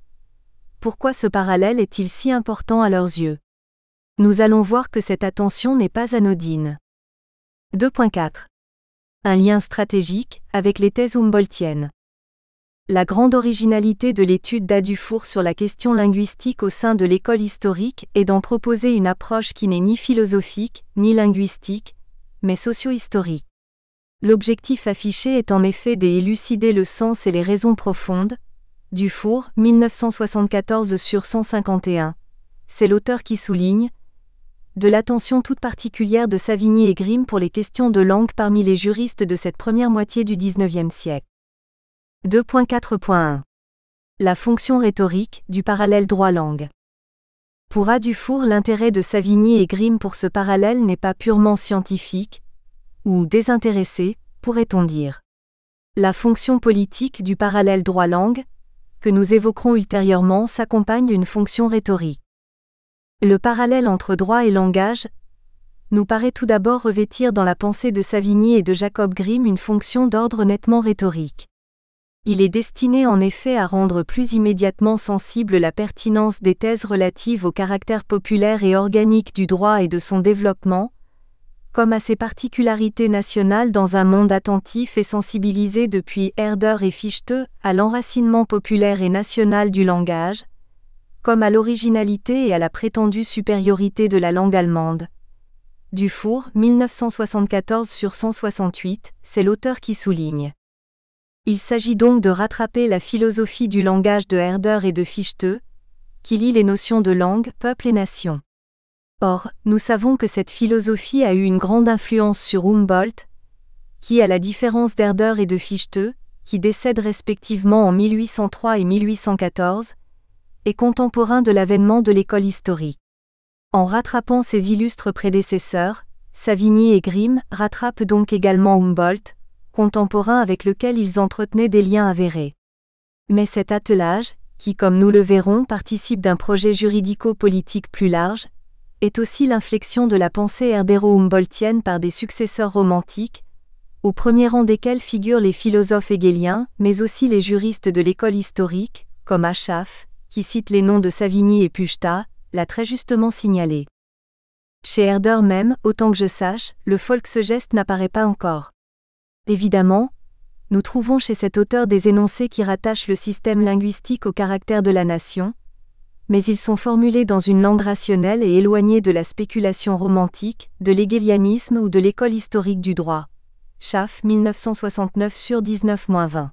Pourquoi ce parallèle est-il si important à leurs yeux? Nous allons voir que cette attention n'est pas anodine. 2.4. Un lien stratégique avec les thèses humboldtiennes. La grande originalité de l'étude d'A. Dufour sur la question linguistique au sein de l'école historique est d'en proposer une approche qui n'est ni philosophique, ni linguistique, mais socio-historique. L'objectif affiché est en effet d'élucider le sens et les raisons profondes. Dufour, 1974 sur 151. C'est l'auteur qui souligne de l'attention toute particulière de Savigny et Grimm pour les questions de langue parmi les juristes de cette première moitié du XIXe siècle. 2.4.1. La fonction rhétorique du parallèle droit-langue. Pour A. Dufour, l'intérêt de Savigny et Grimm pour ce parallèle n'est pas purement scientifique, ou désintéressé, pourrait-on dire. La fonction politique du parallèle droit-langue, que nous évoquerons ultérieurement, s'accompagne d'une fonction rhétorique. Le parallèle entre droit et langage nous paraît tout d'abord revêtir dans la pensée de Savigny et de Jacob Grimm une fonction d'ordre nettement rhétorique. Il est destiné en effet à rendre plus immédiatement sensible la pertinence des thèses relatives au caractère populaire et organique du droit et de son développement, comme à ses particularités nationales dans un monde attentif et sensibilisé depuis Herder et Fichte à l'enracinement populaire et national du langage, comme à l'originalité et à la prétendue supériorité de la langue allemande. Dufour, 1974 sur 168, c'est l'auteur qui souligne. Il s'agit donc de rattraper la philosophie du langage de Herder et de Fichte, qui lie les notions de langue, peuple et nation. Or, nous savons que cette philosophie a eu une grande influence sur Humboldt, qui, à la différence d'Herder et de Fichte, qui décèdent respectivement en 1803 et 1814, est contemporain de l'avènement de l'école historique. En rattrapant ses illustres prédécesseurs, Savigny et Grimm rattrapent donc également Humboldt, contemporain avec lequel ils entretenaient des liens avérés. Mais cet attelage, qui comme nous le verrons participe d'un projet juridico-politique plus large, est aussi l'inflexion de la pensée herdéro-humboldtienne par des successeurs romantiques, au premier rang desquels figurent les philosophes hegéliens, mais aussi les juristes de l'école historique, comme Aschaff, qui cite les noms de Savigny et Puchta, l'a très justement signalé. Chez Herder même, autant que je sache, le Volksgeste n'apparaît pas encore. Évidemment, nous trouvons chez cet auteur des énoncés qui rattachent le système linguistique au caractère de la nation, mais ils sont formulés dans une langue rationnelle et éloignés de la spéculation romantique, de l'hégélianisme ou de l'école historique du droit. Schaff, 1969 sur 19-20.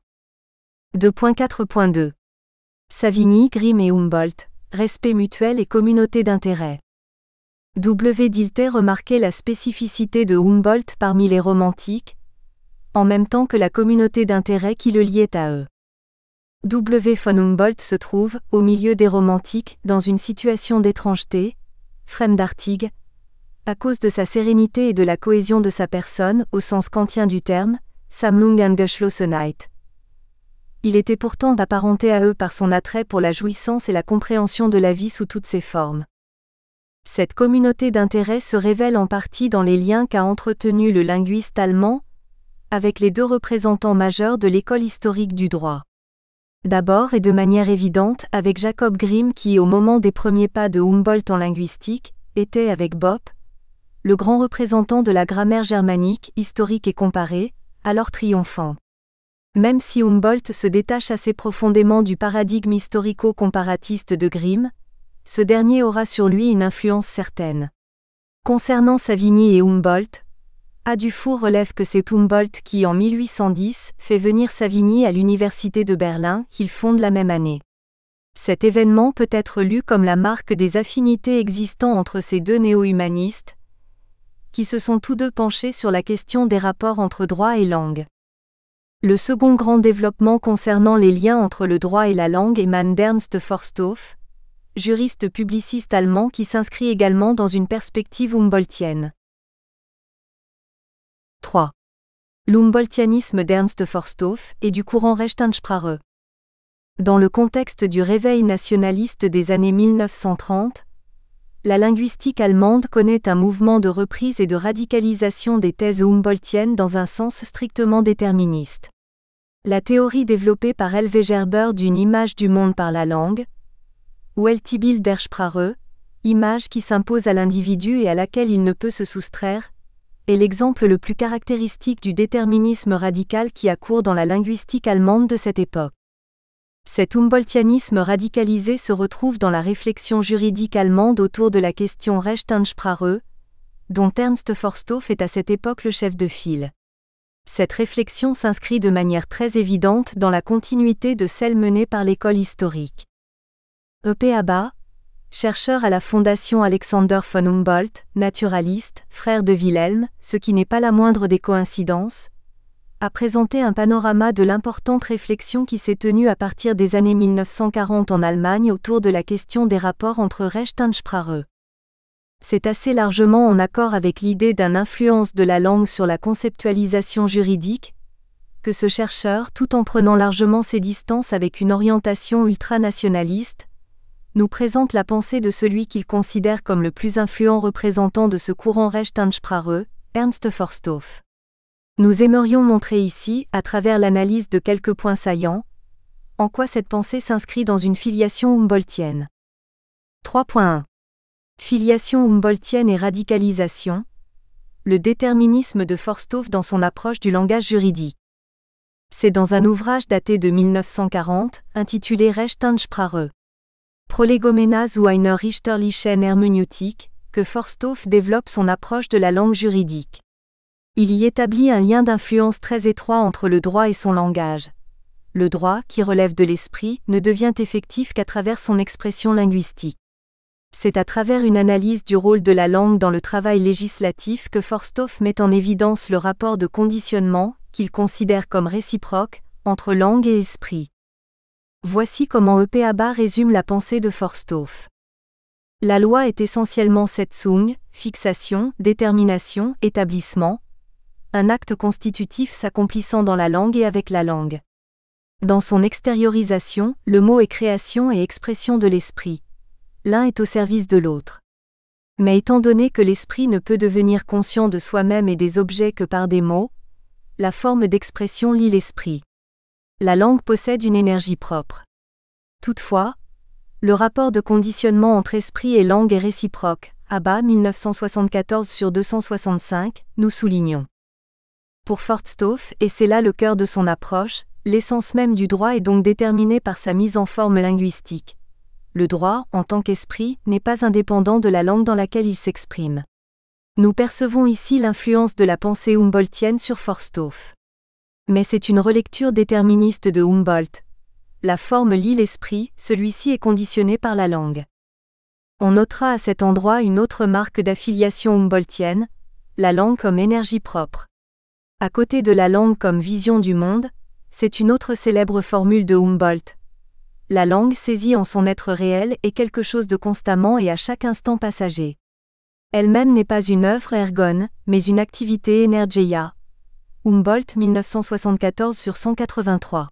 2.4.2. Savigny, Grimm et Humboldt, respect mutuel et communauté d'intérêt. W. Dilthey remarquait la spécificité de Humboldt parmi les romantiques, en même temps que la communauté d'intérêt qui le liait à eux. W. von Humboldt se trouve, au milieu des romantiques, dans une situation d'étrangeté, fremdartig, à cause de sa sérénité et de la cohésion de sa personne, au sens kantien du terme, Sammlung und Geschlossenheit. Il était pourtant apparenté à eux par son attrait pour la jouissance et la compréhension de la vie sous toutes ses formes. Cette communauté d'intérêt se révèle en partie dans les liens qu'a entretenus le linguiste allemand avec les deux représentants majeurs de l'école historique du droit. D'abord et de manière évidente avec Jacob Grimm qui, au moment des premiers pas de Humboldt en linguistique, était avec Bopp, le grand représentant de la grammaire germanique, historique et comparée, alors triomphant. Même si Humboldt se détache assez profondément du paradigme historico-comparatiste de Grimm, ce dernier aura sur lui une influence certaine. Concernant Savigny et Humboldt, A. Dufour relève que c'est Humboldt qui, en 1810, fait venir Savigny à l'université de Berlin, qu'il fonde la même année. Cet événement peut être lu comme la marque des affinités existant entre ces deux néo-humanistes, qui se sont tous deux penchés sur la question des rapports entre droit et langue. Le second grand développement concernant les liens entre le droit et la langue émane d'Ernst Forsthoff, juriste publiciste allemand qui s'inscrit également dans une perspective humboldtienne. 3. L'humboldtianisme d'Ernst Forsthoff et du courant Rechthansprache. Dans le contexte du réveil nationaliste des années 1930, la linguistique allemande connaît un mouvement de reprise et de radicalisation des thèses humboldtiennes dans un sens strictement déterministe. La théorie développée par L.V. Gerber d'une image du monde par la langue, ou Weltbild der Sprache, image qui s'impose à l'individu et à laquelle il ne peut se soustraire, est l'exemple le plus caractéristique du déterminisme radical qui a cours dans la linguistique allemande de cette époque. Cet humboldtianisme radicalisé se retrouve dans la réflexion juridique allemande autour de la question Rechthansprache, dont Ernst Forsthoff est à cette époque le chef de file. Cette réflexion s'inscrit de manière très évidente dans la continuité de celle menée par l'école historique. E.P. Abba, chercheur à la Fondation Alexander von Humboldt, naturaliste, frère de Wilhelm, ce qui n'est pas la moindre des coïncidences, a présenté un panorama de l'importante réflexion qui s'est tenue à partir des années 1940 en Allemagne autour de la question des rapports entre Rechthansprache. C'est assez largement en accord avec l'idée d'une influence de la langue sur la conceptualisation juridique, que ce chercheur, tout en prenant largement ses distances avec une orientation ultranationaliste, nous présente la pensée de celui qu'il considère comme le plus influent représentant de ce courant Rechthansprache, Ernst Forsthoff. Nous aimerions montrer ici, à travers l'analyse de quelques points saillants, en quoi cette pensée s'inscrit dans une filiation humboldtienne. 3.1. Filiation humboldtienne et radicalisation. Le déterminisme de Forsthoff dans son approche du langage juridique. C'est dans un ouvrage daté de 1940, intitulé Rechthansprache. Prolegomena zu einer richterlichen Hermeneutik, que Forsthoff développe son approche de la langue juridique. Il y établit un lien d'influence très étroit entre le droit et son langage. Le droit, qui relève de l'esprit, ne devient effectif qu'à travers son expression linguistique. C'est à travers une analyse du rôle de la langue dans le travail législatif que Forsthoff met en évidence le rapport de conditionnement, qu'il considère comme réciproque, entre langue et esprit. Voici comment E.P. Abba résume la pensée de Forsthoff. La loi est essentiellement Setzung, fixation, détermination, établissement, un acte constitutif s'accomplissant dans la langue et avec la langue. Dans son extériorisation, le mot est création et expression de l'esprit. L'un est au service de l'autre. Mais étant donné que l'esprit ne peut devenir conscient de soi-même et des objets que par des mots, la forme d'expression lie l'esprit. La langue possède une énergie propre. Toutefois, le rapport de conditionnement entre esprit et langue est réciproque. Abba 1974/265, nous soulignons. Pour Forsthoff, et c'est là le cœur de son approche, l'essence même du droit est donc déterminée par sa mise en forme linguistique. Le droit, en tant qu'esprit, n'est pas indépendant de la langue dans laquelle il s'exprime. Nous percevons ici l'influence de la pensée humboldtienne sur Forsthoff. Mais c'est une relecture déterministe de Humboldt. La forme lie l'esprit, celui-ci est conditionné par la langue. On notera à cet endroit une autre marque d'affiliation humboldtienne, la langue comme énergie propre. À côté de la langue comme vision du monde, c'est une autre célèbre formule de Humboldt. La langue saisie en son être réel est quelque chose de constamment et à chaque instant passager. Elle-même n'est pas une œuvre ergone, mais une activité energeia. Humboldt 1974/183.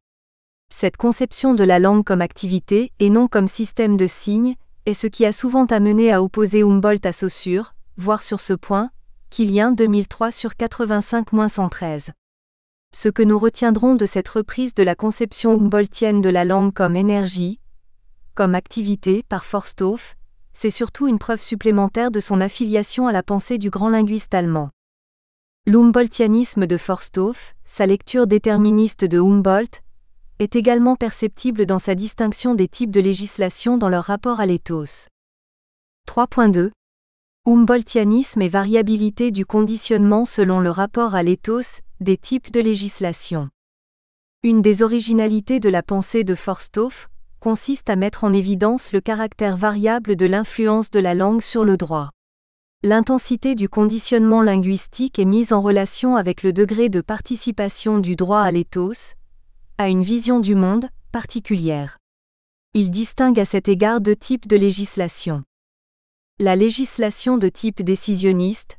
Cette conception de la langue comme activité, et non comme système de signes, est ce qui a souvent amené à opposer Humboldt à Saussure, voir sur ce point, Killian 2003/85-113. Ce que nous retiendrons de cette reprise de la conception humboldtienne de la langue comme énergie, comme activité par Forsthoff, c'est surtout une preuve supplémentaire de son affiliation à la pensée du grand linguiste allemand. L'humboldtianisme de Forsthoff, sa lecture déterministe de Humboldt, est également perceptible dans sa distinction des types de législation dans leur rapport à l'éthos. 3.2. Humboldtianisme et variabilité du conditionnement selon le rapport à l'éthos des types de législation. Une des originalités de la pensée de Forsthoff consiste à mettre en évidence le caractère variable de l'influence de la langue sur le droit. L'intensité du conditionnement linguistique est mise en relation avec le degré de participation du droit à l'éthos, à une vision du monde, particulière. Il distingue à cet égard deux types de législation. La législation de type décisionniste,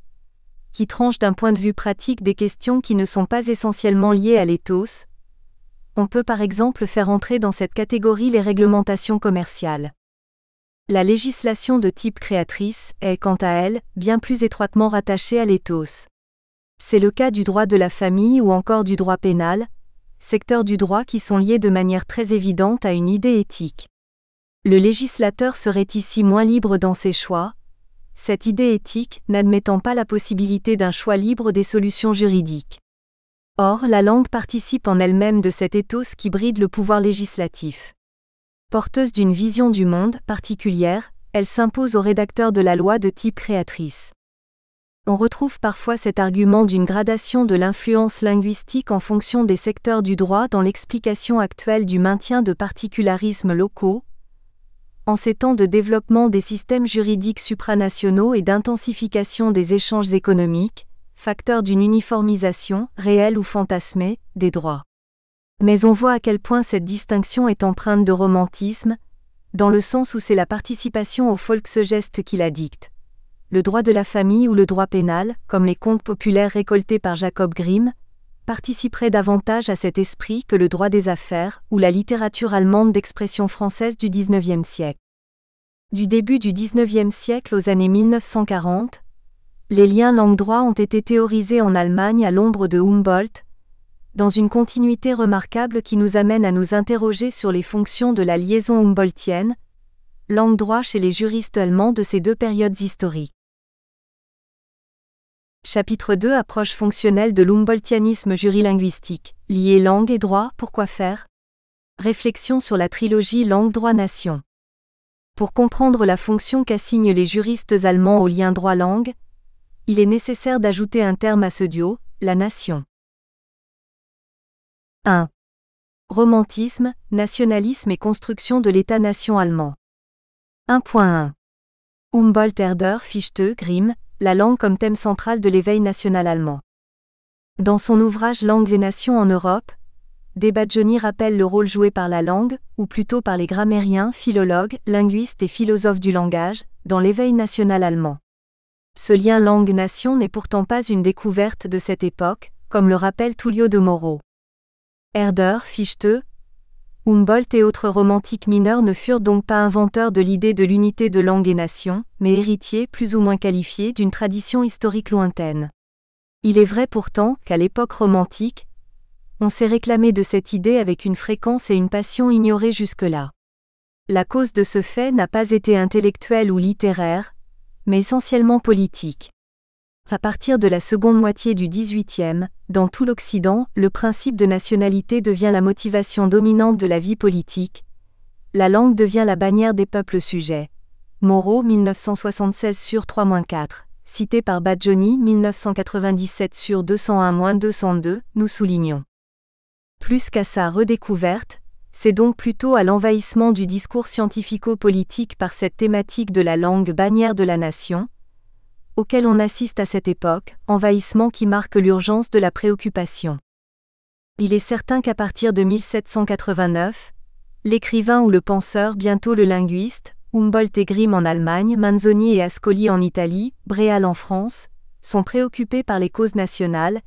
qui tranche d'un point de vue pratique des questions qui ne sont pas essentiellement liées à l'éthos. On peut par exemple faire entrer dans cette catégorie les réglementations commerciales. La législation de type créatrice est, quant à elle, bien plus étroitement rattachée à l'éthos. C'est le cas du droit de la famille ou encore du droit pénal, secteurs du droit qui sont liés de manière très évidente à une idée éthique. Le législateur serait ici moins libre dans ses choix, cette idée éthique n'admettant pas la possibilité d'un choix libre des solutions juridiques. Or, la langue participe en elle-même de cet ethos qui bride le pouvoir législatif. Porteuse d'une vision du monde particulière, elle s'impose aux rédacteurs de la loi de type créatrice. On retrouve parfois cet argument d'une gradation de l'influence linguistique en fonction des secteurs du droit dans l'explication actuelle du maintien de particularismes locaux, en ces temps de développement des systèmes juridiques supranationaux et d'intensification des échanges économiques, facteur d'une uniformisation, réelle ou fantasmée, des droits. Mais on voit à quel point cette distinction est empreinte de romantisme, dans le sens où c'est la participation au Volksgeste qui la dicte. Le droit de la famille ou le droit pénal, comme les contes populaires récoltés par Jacob Grimm, participerait davantage à cet esprit que le droit des affaires ou la littérature allemande d'expression française du XIXe siècle. Du début du XIXe siècle aux années 1940, les liens langue-droit ont été théorisés en Allemagne à l'ombre de Humboldt, dans une continuité remarquable qui nous amène à nous interroger sur les fonctions de la liaison humboldtienne, langue-droit chez les juristes allemands de ces deux périodes historiques. Chapitre 2 Approche fonctionnelle de l'humboldtianisme jurilinguistique. Lier langue et droit, pourquoi faire ? Réflexion sur la trilogie langue-droit-nation. Pour comprendre la fonction qu'assignent les juristes allemands au lien droit-langue, il est nécessaire d'ajouter un terme à ce duo, la nation. 1. Romantisme, nationalisme et construction de l'État-nation allemand. 1.1. Humboldt, Herder, Fichte, Grimm, la langue comme thème central de l'éveil national allemand. Dans son ouvrage Langues et nations en Europe, de Bajoni rappelle le rôle joué par la langue, ou plutôt par les grammairiens, philologues, linguistes et philosophes du langage, dans l'éveil national allemand. Ce lien langue-nation n'est pourtant pas une découverte de cette époque, comme le rappelle Tullio de Moro. Herder, Fichte, Humboldt et autres romantiques mineurs ne furent donc pas inventeurs de l'idée de l'unité de langue et nation, mais héritiers plus ou moins qualifiés d'une tradition historique lointaine. Il est vrai pourtant qu'à l'époque romantique, on s'est réclamé de cette idée avec une fréquence et une passion ignorées jusque-là. La cause de ce fait n'a pas été intellectuelle ou littéraire, mais essentiellement politique. À partir de la seconde moitié du XVIIIe, dans tout l'Occident, le principe de nationalité devient la motivation dominante de la vie politique. La langue devient la bannière des peuples sujets. Moro 1976 sur 3-4, cité par Bajoni 1997 sur 201-202, nous soulignons. Plus qu'à sa redécouverte, c'est donc plutôt à l'envahissement du discours scientifico-politique par cette thématique de la langue bannière de la nation, auquel on assiste à cette époque, envahissement qui marque l'urgence de la préoccupation. Il est certain qu'à partir de 1789, l'écrivain ou le penseur, bientôt le linguiste, Humboldt et Grimm en Allemagne, Manzoni et Ascoli en Italie, Bréal en France, sont préoccupés par les causes nationales,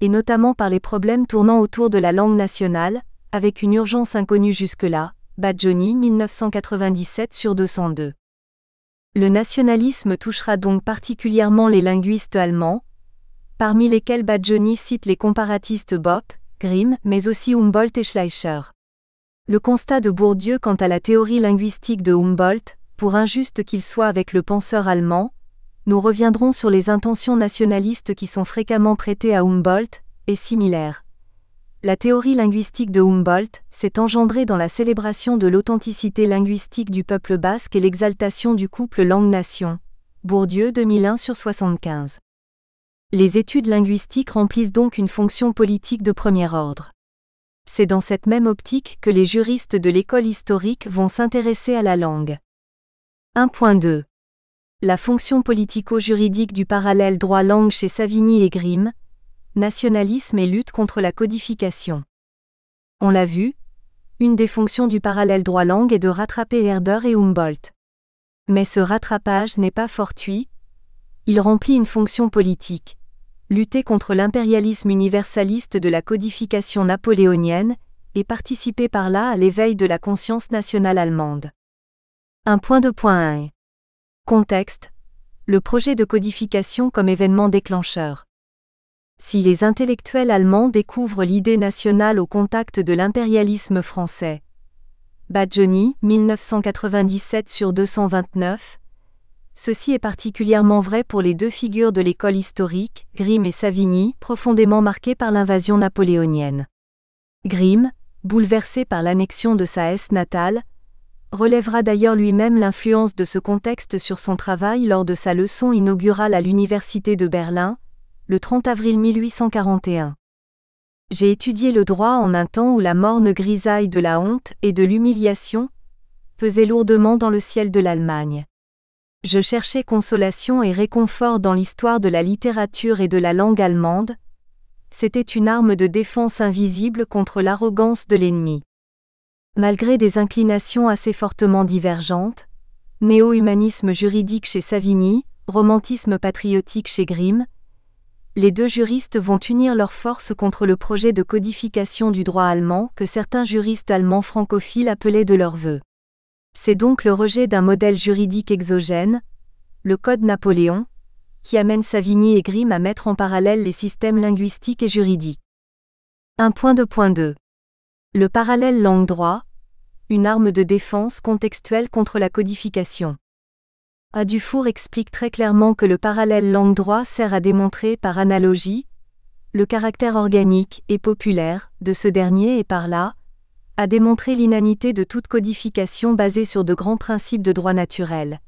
et notamment par les problèmes tournant autour de la langue nationale, avec une urgence inconnue jusque-là, Bajoni 1997 sur 202. Le nationalisme touchera donc particulièrement les linguistes allemands, parmi lesquels Bajoni cite les comparatistes Bopp, Grimm, mais aussi Humboldt et Schleicher. Le constat de Bourdieu quant à la théorie linguistique de Humboldt, pour injuste qu'il soit avec le penseur allemand, nous reviendrons sur les intentions nationalistes qui sont fréquemment prêtées à Humboldt, et similaires. La théorie linguistique de Humboldt s'est engendrée dans la célébration de l'authenticité linguistique du peuple basque et l'exaltation du couple langue-nation. Bourdieu 2001 sur 75. Les études linguistiques remplissent donc une fonction politique de premier ordre. C'est dans cette même optique que les juristes de l'école historique vont s'intéresser à la langue. 1.2. La fonction politico-juridique du parallèle droit-langue chez Savigny et Grimm, nationalisme et lutte contre la codification. On l'a vu, une des fonctions du parallèle droit-langue est de rattraper Herder et Humboldt. Mais ce rattrapage n'est pas fortuit, il remplit une fonction politique. Lutter contre l'impérialisme universaliste de la codification napoléonienne, et participer par là à l'éveil de la conscience nationale allemande. 1.2.1. Contexte. Le projet de codification comme événement déclencheur. Si les intellectuels allemands découvrent l'idée nationale au contact de l'impérialisme français. Badjoni, 1997/229. Ceci est particulièrement vrai pour les deux figures de l'école historique, Grimm et Savigny, profondément marquées par l'invasion napoléonienne. Grimm, bouleversé par l'annexion de sa Hesse natale, relèvera d'ailleurs lui-même l'influence de ce contexte sur son travail lors de sa leçon inaugurale à l'Université de Berlin, le 30 avril 1841. J'ai étudié le droit en un temps où la morne grisaille de la honte et de l'humiliation pesait lourdement dans le ciel de l'Allemagne. Je cherchais consolation et réconfort dans l'histoire de la littérature et de la langue allemande. C'était une arme de défense invisible contre l'arrogance de l'ennemi. Malgré des inclinations assez fortement divergentes, néo-humanisme juridique chez Savigny, romantisme patriotique chez Grimm, les deux juristes vont unir leurs forces contre le projet de codification du droit allemand que certains juristes allemands francophiles appelaient de leur vœu. C'est donc le rejet d'un modèle juridique exogène, le Code Napoléon, qui amène Savigny et Grimm à mettre en parallèle les systèmes linguistiques et juridiques. 1.2.2. Le parallèle langue-droit, une arme de défense contextuelle contre la codification. A. Dufour explique très clairement que le parallèle langue-droit sert à démontrer par analogie le caractère organique et populaire de ce dernier et par là, à démontrer l'inanité de toute codification basée sur de grands principes de droit naturel.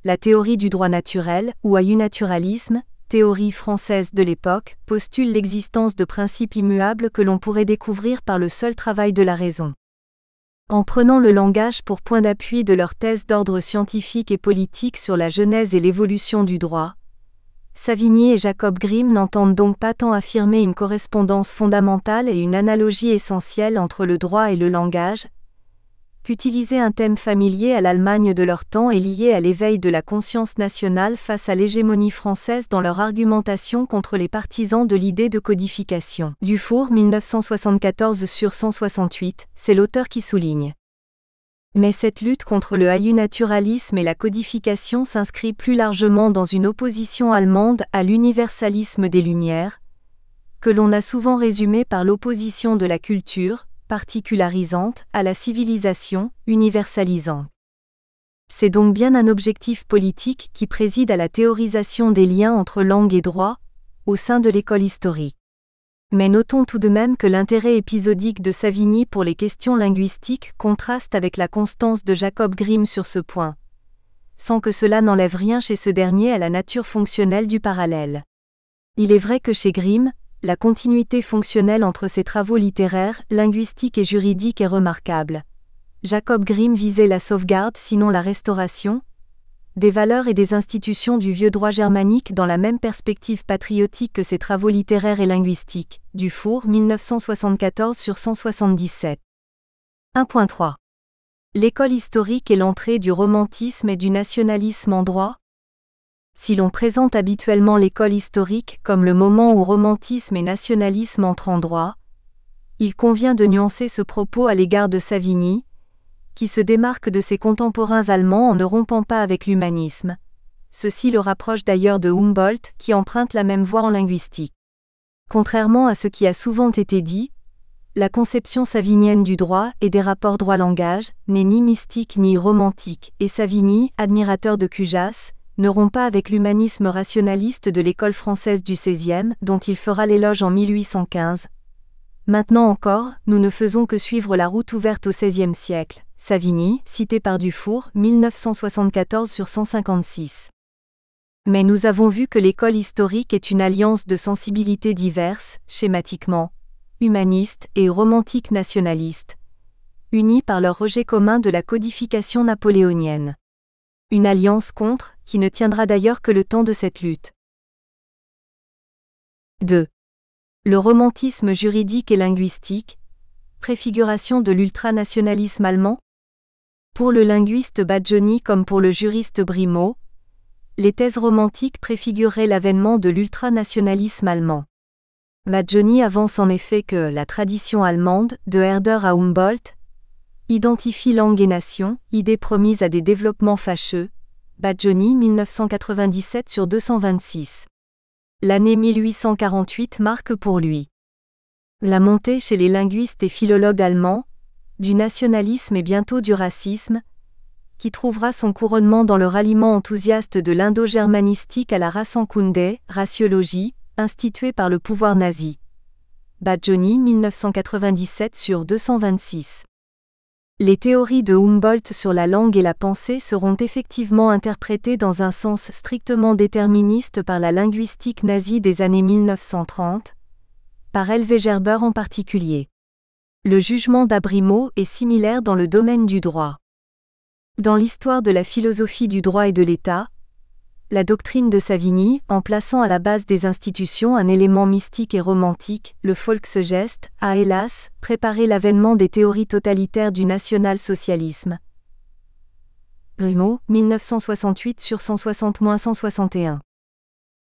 La théorie du droit naturel, ou aïunaturalisme, théorie française de l'époque, postule l'existence de principes immuables que l'on pourrait découvrir par le seul travail de la raison. En prenant le langage pour point d'appui de leur thèse d'ordre scientifique et politique sur la genèse et l'évolution du droit, Savigny et Jacob Grimm n'entendent donc pas tant affirmer une correspondance fondamentale et une analogie essentielle entre le droit et le langage, qu'utiliser un thème familier à l'Allemagne de leur temps et lié à l'éveil de la conscience nationale face à l'hégémonie française dans leur argumentation contre les partisans de l'idée de codification. Dufour, 1974/168, c'est l'auteur qui souligne. Mais cette lutte contre le aïunaturalisme et la codification s'inscrit plus largement dans une opposition allemande à l'universalisme des Lumières, que l'on a souvent résumé par l'opposition de la culture, particularisante, à la civilisation, universalisante. C'est donc bien un objectif politique qui préside à la théorisation des liens entre langue et droit, au sein de l'école historique. Mais notons tout de même que l'intérêt épisodique de Savigny pour les questions linguistiques contraste avec la constance de Jacob Grimm sur ce point, sans que cela n'enlève rien chez ce dernier à la nature fonctionnelle du parallèle. Il est vrai que chez Grimm, la continuité fonctionnelle entre ses travaux littéraires, linguistiques et juridiques est remarquable. Jacob Grimm visait la sauvegarde sinon la restauration, des valeurs et des institutions du vieux droit germanique dans la même perspective patriotique que ses travaux littéraires et linguistiques. Dufour, 1974/177. 1.3. L'école historique et l'entrée du romantisme et du nationalisme en droit. Si l'on présente habituellement l'école historique comme le moment où romantisme et nationalisme entrent en droit, il convient de nuancer ce propos à l'égard de Savigny, qui se démarque de ses contemporains allemands en ne rompant pas avec l'humanisme. Ceci le rapproche d'ailleurs de Humboldt, qui emprunte la même voie en linguistique. Contrairement à ce qui a souvent été dit, la conception savignienne du droit et des rapports droit-langage n'est ni mystique ni romantique, et Savigny, admirateur de Cujas, ne rompt pas avec l'humanisme rationaliste de l'école française du XVIe, dont il fera l'éloge en 1815. Maintenant encore, nous ne faisons que suivre la route ouverte au XVIe siècle. Savigny, cité par Dufour, 1974/156. Mais nous avons vu que l'école historique est une alliance de sensibilités diverses, schématiquement. humanistes et romantiques nationalistes, unis par leur rejet commun de la codification napoléonienne. Une alliance contre, qui ne tiendra d'ailleurs que le temps de cette lutte. 2. Le romantisme juridique et linguistique, préfiguration de l'ultranationalisme allemand. Pour le linguiste Badjoni comme pour le juriste Brimaut, les thèses romantiques préfigureraient l'avènement de l'ultranationalisme allemand. Badjoni avance en effet que la tradition allemande, de Herder à Humboldt, identifie langue et nation, idée promise à des développements fâcheux. Badjoni 1997 sur 226. L'année 1848 marque pour lui la montée chez les linguistes et philologues allemands, du nationalisme et bientôt du racisme, qui trouvera son couronnement dans le ralliement enthousiaste de l'indo-germanistique à la Rassenkunde, raciologie, instituée par le pouvoir nazi. Badjoni 1997 sur 226. Les théories de Humboldt sur la langue et la pensée seront effectivement interprétées dans un sens strictement déterministe par la linguistique nazie des années 1930, par L.V. Gerber en particulier. Le jugement d'Abrimo est similaire dans le domaine du droit. Dans l'histoire de la philosophie du droit et de l'État, la doctrine de Savigny, en plaçant à la base des institutions un élément mystique et romantique, le Volksgeste, a hélas préparé l'avènement des théories totalitaires du national-socialisme. Brimaut, 1968 sur 160-161.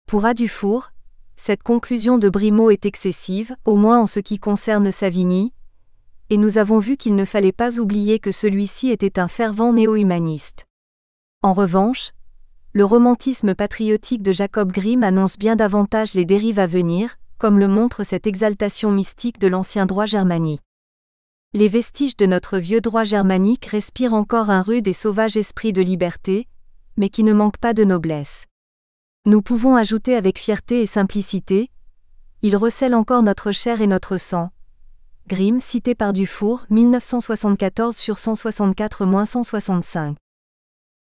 Pour A. Dufour, cette conclusion de Brimaut est excessive, au moins en ce qui concerne Savigny, et nous avons vu qu'il ne fallait pas oublier que celui-ci était un fervent néo-humaniste. En revanche, le romantisme patriotique de Jacob Grimm annonce bien davantage les dérives à venir, comme le montre cette exaltation mystique de l'ancien droit germanique. Les vestiges de notre vieux droit germanique respirent encore un rude et sauvage esprit de liberté, mais qui ne manque pas de noblesse. Nous pouvons ajouter avec fierté et simplicité, il recèle encore notre chair et notre sang. Grimm cité par Dufour, 1974 sur 164-165.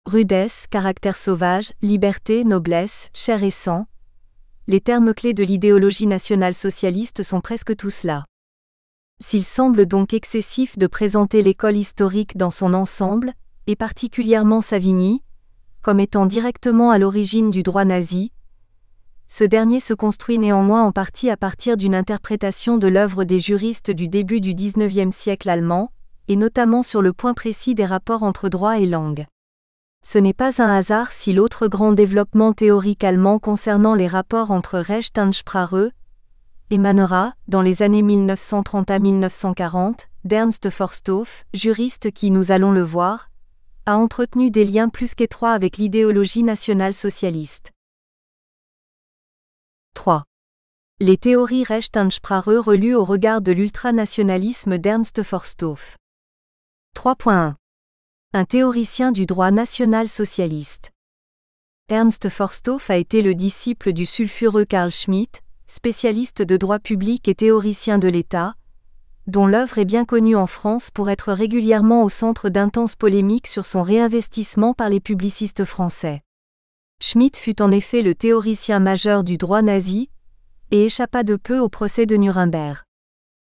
Rudesse, caractère sauvage, liberté, noblesse, chair et sang. Les termes clés de l'idéologie nationale-socialiste sont presque tous là. S'il semble donc excessif de présenter l'école historique dans son ensemble, et particulièrement Savigny, comme étant directement à l'origine du droit nazi, ce dernier se construit néanmoins en partie à partir d'une interprétation de l'œuvre des juristes du début du XIXe siècle allemand, et notamment sur le point précis des rapports entre droit et langue. Ce n'est pas un hasard si l'autre grand développement théorique allemand concernant les rapports entre Recht und Sprache émanera, dans les années 1930 à 1940, d'Ernst Forsthoff, juriste qui, nous allons le voir, a entretenu des liens plus qu'étroits avec l'idéologie nationale-socialiste. 3. Les théories Recht und Sprache relues au regard de l'ultranationalisme d'Ernst Forsthoff. 3.1. Un théoricien du droit national-socialiste. Ernst Forsthoff a été le disciple du sulfureux Carl Schmitt, spécialiste de droit public et théoricien de l'État, dont l'œuvre est bien connue en France pour être régulièrement au centre d'intenses polémiques sur son réinvestissement par les publicistes français. Schmitt fut en effet le théoricien majeur du droit nazi, et échappa de peu au procès de Nuremberg.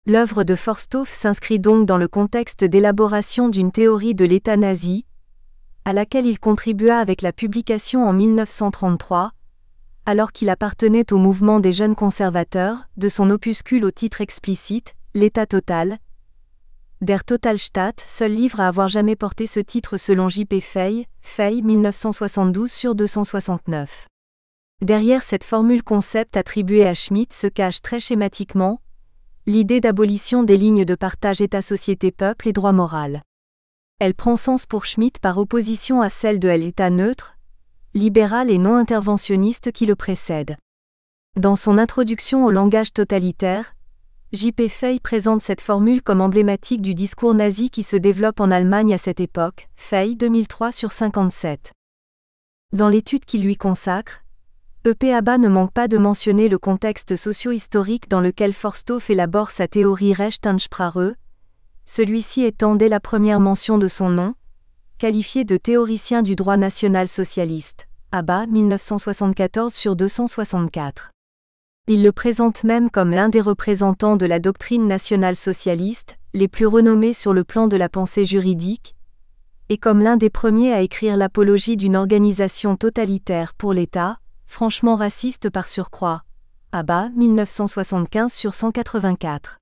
L'œuvre de Forsthoff s'inscrit donc dans le contexte d'élaboration d'une théorie de l'État nazi, à laquelle il contribua avec la publication en 1933, alors qu'il appartenait au mouvement des jeunes conservateurs, de son opuscule au titre explicite, L'État total. Der Totalstaat, seul livre à avoir jamais porté ce titre selon J.P. Fay, 1972 sur 269. Derrière cette formule concept attribuée à Schmitt se cache très schématiquement l'idée d'abolition des lignes de partage État-société-peuple et droit moral. Elle prend sens pour Schmitt par opposition à celle de l'État neutre, libéral et non interventionniste qui le précède. Dans son introduction au langage totalitaire, J.P. Fay présente cette formule comme emblématique du discours nazi qui se développe en Allemagne à cette époque, Fay 2003 sur 57. Dans l'étude qu'il lui consacre, E.P. Abba ne manque pas de mentionner le contexte socio-historique dans lequel Forsthoff élabore sa théorie Recht und Sprache, celui-ci étant dès la première mention de son nom, qualifié de théoricien du droit national socialiste, Abba 1974 sur 264. Il le présente même comme l'un des représentants de la doctrine nationale-socialiste, les plus renommés sur le plan de la pensée juridique, et comme l'un des premiers à écrire l'apologie d'une organisation totalitaire pour l'État, franchement raciste par surcroît. Abba, 1975 sur 184.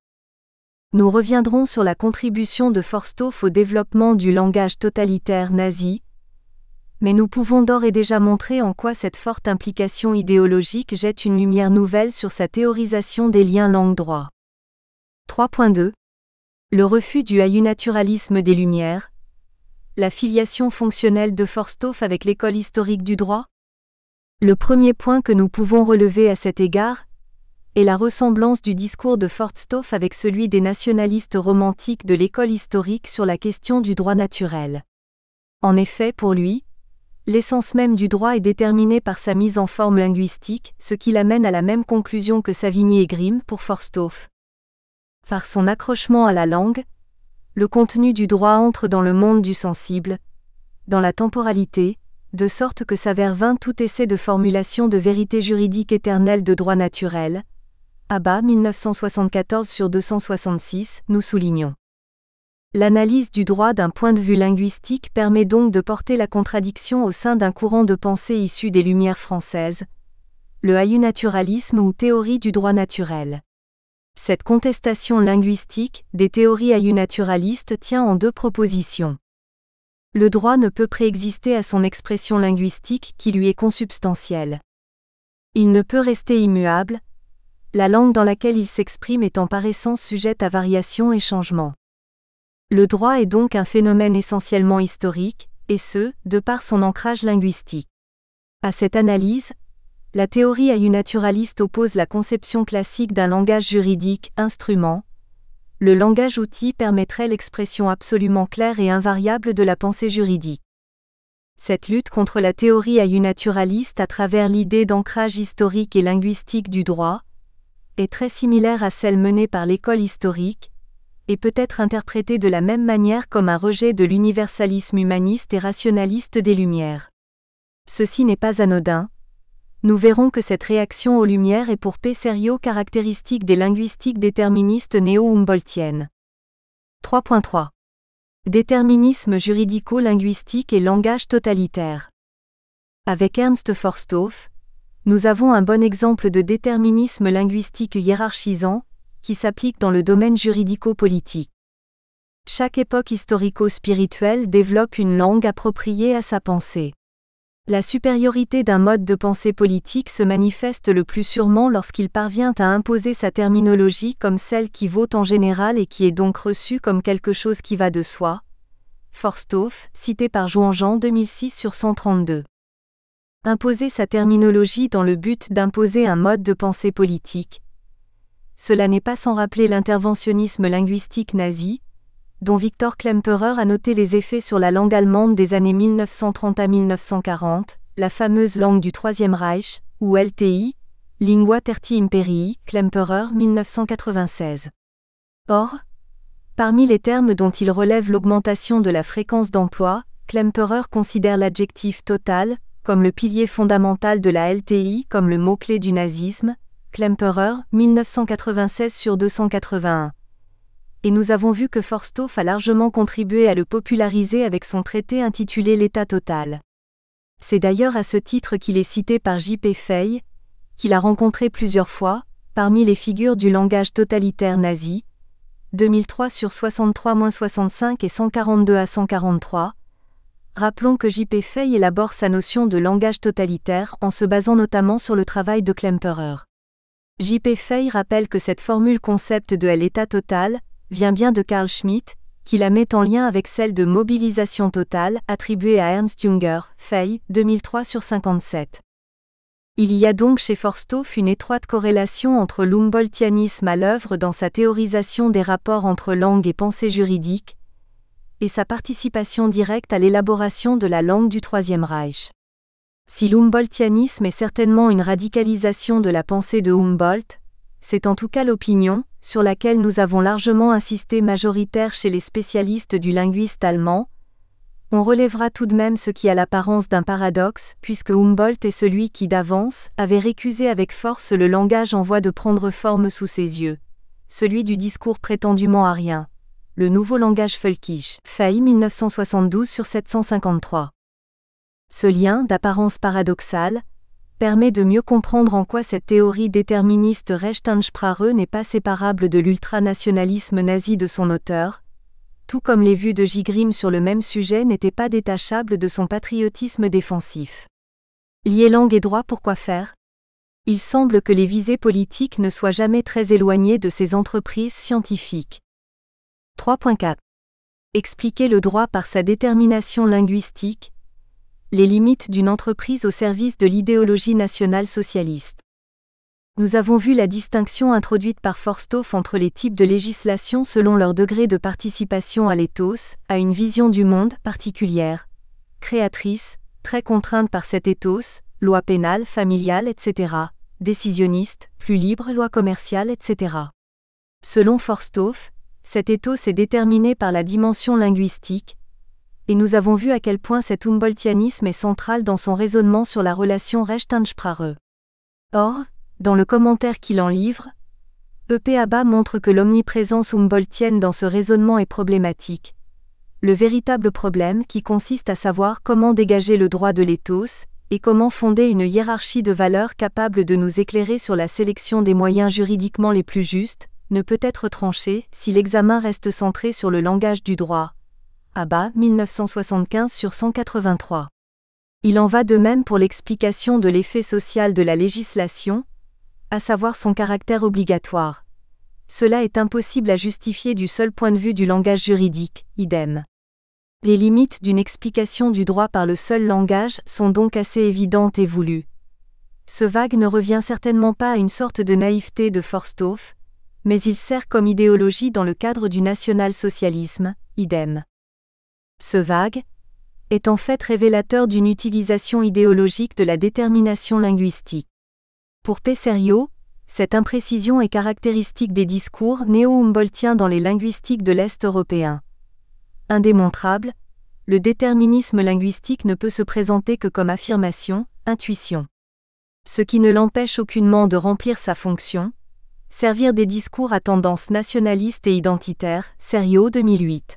Nous reviendrons sur la contribution de Forsthoff au développement du langage totalitaire nazi, mais nous pouvons d'ores et déjà montrer en quoi cette forte implication idéologique jette une lumière nouvelle sur sa théorisation des liens langue-droit. 3.2. Le refus du haïu-naturalisme des Lumières. La filiation fonctionnelle de Forsthoff avec l'école historique du droit. Le premier point que nous pouvons relever à cet égard est la ressemblance du discours de Forsthoff avec celui des nationalistes romantiques de l'école historique sur la question du droit naturel. En effet, pour lui, l'essence même du droit est déterminée par sa mise en forme linguistique, ce qui l'amène à la même conclusion que Savigny et Grimm pour Forsthoff. Par son accrochement à la langue, le contenu du droit entre dans le monde du sensible, dans la temporalité, de sorte que s'avère vain tout essai de formulation de vérité juridique éternelle de droit naturel. Abba, 1974 sur 266, nous soulignons. L'analyse du droit d'un point de vue linguistique permet donc de porter la contradiction au sein d'un courant de pensée issu des Lumières françaises, le haïu-naturalisme ou théorie du droit naturel. Cette contestation linguistique des théories haïu-naturalistes tient en deux propositions. Le droit ne peut préexister à son expression linguistique qui lui est consubstantielle. Il ne peut rester immuable, la langue dans laquelle il s'exprime étant par essence sujette à variation et changement. Le droit est donc un phénomène essentiellement historique, et ce, de par son ancrage linguistique. À cette analyse, la théorie haïu-naturaliste oppose la conception classique d'un langage juridique, instrument. Le langage-outil permettrait l'expression absolument claire et invariable de la pensée juridique. Cette lutte contre la théorie haïu-naturaliste à travers l'idée d'ancrage historique et linguistique du droit est très similaire à celle menée par l'école historique, et peut être interprétée de la même manière comme un rejet de l'universalisme humaniste et rationaliste des Lumières. Ceci n'est pas anodin. Nous verrons que cette réaction aux Lumières est pour Pesserio caractéristique des linguistiques déterministes néo-humboldtiennes. 3.3. Déterminisme juridico-linguistique et langage totalitaire. Avec Ernst Forsthoff, nous avons un bon exemple de déterminisme linguistique hiérarchisant, qui s'applique dans le domaine juridico-politique. Chaque époque historico-spirituelle développe une langue appropriée à sa pensée. La supériorité d'un mode de pensée politique se manifeste le plus sûrement lorsqu'il parvient à imposer sa terminologie comme celle qui vaut en général et qui est donc reçue comme quelque chose qui va de soi. Forsthoff, cité par Jouanjean 2006 sur 132. Imposer sa terminologie dans le but d'imposer un mode de pensée politique. Cela n'est pas sans rappeler l'interventionnisme linguistique nazi, dont Victor Klemperer a noté les effets sur la langue allemande des années 1930 à 1940, la fameuse langue du Troisième Reich, ou LTI, Lingua Tertii Imperii, Klemperer 1996. Or, parmi les termes dont il relève l'augmentation de la fréquence d'emploi, Klemperer considère l'adjectif total comme le pilier fondamental de la LTI comme le mot-clé du nazisme, Klemperer, 1996 sur 281. Et nous avons vu que Forsthoff a largement contribué à le populariser avec son traité intitulé L'État total. C'est d'ailleurs à ce titre qu'il est cité par J.P. Fay, qu'il a rencontré plusieurs fois, parmi les figures du langage totalitaire nazi, 2003 sur 63-65 et 142 à 143. Rappelons que J.P. Fay élabore sa notion de langage totalitaire en se basant notamment sur le travail de Klemperer. J.P. Fay rappelle que cette formule concept de l'état total vient bien de Carl Schmitt, qui la met en lien avec celle de mobilisation totale attribuée à Ernst Jünger, Fay, 2003 sur 57. Il y a donc chez Forsthoff une étroite corrélation entre l'humboldtianisme à l'œuvre dans sa théorisation des rapports entre langue et pensée juridique, et sa participation directe à l'élaboration de la langue du Troisième Reich. Si l'humboldtianisme est certainement une radicalisation de la pensée de Humboldt, c'est en tout cas l'opinion, sur laquelle nous avons largement insisté majoritaire chez les spécialistes du linguiste allemand, On relèvera tout de même ce qui a l'apparence d'un paradoxe, puisque Humboldt est celui qui d'avance avait récusé avec force le langage en voie de prendre forme sous ses yeux, celui du discours prétendument arien, le nouveau langage völkisch, Fay 1972 sur 753. Ce lien, d'apparence paradoxale, permet de mieux comprendre en quoi cette théorie déterministe Rechthansprache n'est pas séparable de l'ultranationalisme nazi de son auteur, tout comme les vues de J. Grimm sur le même sujet n'étaient pas détachables de son patriotisme défensif. Lier langue et droit, pourquoi faire ? Il semble que les visées politiques ne soient jamais très éloignées de ces entreprises scientifiques. 3.4. Expliquer le droit par sa détermination linguistique. Les limites d'une entreprise au service de l'idéologie nationale-socialiste. Nous avons vu la distinction introduite par Forsthoff entre les types de législation selon leur degré de participation à l'éthos, à une vision du monde particulière, créatrice, très contrainte par cet éthos, loi pénale, familiale, etc., décisionniste, plus libre, loi commerciale, etc. Selon Forsthoff, cet éthos est déterminé par la dimension linguistique, et nous avons vu à quel point cet humboldtianisme est central dans son raisonnement sur la relation Rechthansprache. Or, dans le commentaire qu'il en livre, E.P. Abba montre que l'omniprésence humboldtienne dans ce raisonnement est problématique. Le véritable problème qui consiste à savoir comment dégager le droit de l'éthos, et comment fonder une hiérarchie de valeurs capable de nous éclairer sur la sélection des moyens juridiquement les plus justes, ne peut être tranché si l'examen reste centré sur le langage du droit. Abba, 1975 sur 183. Il en va de même pour l'explication de l'effet social de la législation, à savoir son caractère obligatoire. Cela est impossible à justifier du seul point de vue du langage juridique, idem. Les limites d'une explication du droit par le seul langage sont donc assez évidentes et voulues. Ce vague ne revient certainement pas à une sorte de naïveté de Forsthoff, mais il sert comme idéologie dans le cadre du national-socialisme, idem. Ce vague est en fait révélateur d'une utilisation idéologique de la détermination linguistique. Pour Pesserio, cette imprécision est caractéristique des discours néo-humboldtiens dans les linguistiques de l'Est européen. Indémontrable, le déterminisme linguistique ne peut se présenter que comme affirmation, intuition. Ce qui ne l'empêche aucunement de remplir sa fonction, servir des discours à tendance nationaliste et identitaire, Serio 2008.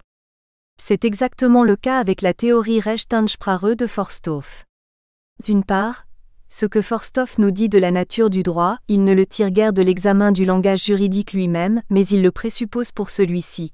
C'est exactement le cas avec la théorie Rechthansprache de Forsthoff. D'une part, ce que Forsthoff nous dit de la nature du droit, il ne le tire guère de l'examen du langage juridique lui-même, mais il le présuppose pour celui-ci.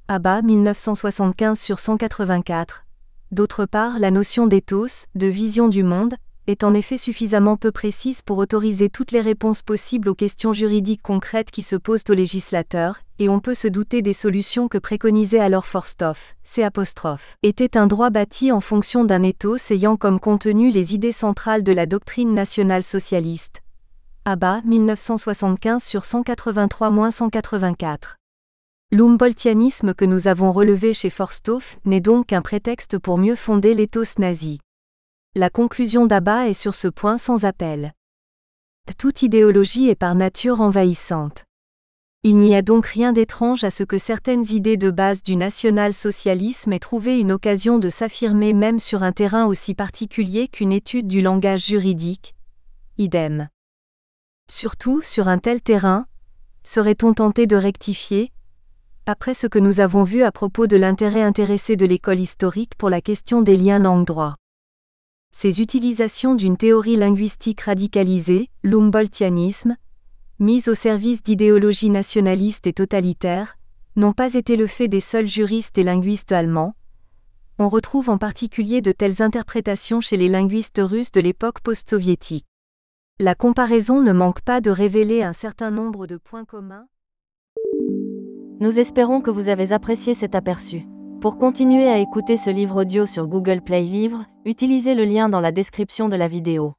Abba, 1975 sur 184. D'autre part, la notion d'éthos, de vision du monde, est en effet suffisamment peu précise pour autoriser toutes les réponses possibles aux questions juridiques concrètes qui se posent aux législateurs, et on peut se douter des solutions que préconisait alors Forsthoff. C'. Était un droit bâti en fonction d'un éthos ayant comme contenu les idées centrales de la doctrine nationale socialiste. Abba, 1975 sur 183-184. L'humboldtianisme que nous avons relevé chez Forsthoff n'est donc qu'un prétexte pour mieux fonder l'éthos nazi. La conclusion d'Abba est sur ce point sans appel. Toute idéologie est par nature envahissante. Il n'y a donc rien d'étrange à ce que certaines idées de base du national-socialisme aient trouvé une occasion de s'affirmer même sur un terrain aussi particulier qu'une étude du langage juridique. Idem. Surtout, sur un tel terrain, serait-on tenté de rectifier, après ce que nous avons vu à propos de l'intérêt intéressé de l'école historique pour la question des liens langue-droit. Ces utilisations d'une théorie linguistique radicalisée, l'humboldtianisme, mise au service d'idéologies nationalistes et totalitaires, n'ont pas été le fait des seuls juristes et linguistes allemands. On retrouve en particulier de telles interprétations chez les linguistes russes de l'époque post-soviétique. La comparaison ne manque pas de révéler un certain nombre de points communs. Nous espérons que vous avez apprécié cet aperçu. Pour continuer à écouter ce livre audio sur Google Play Livres, utilisez le lien dans la description de la vidéo.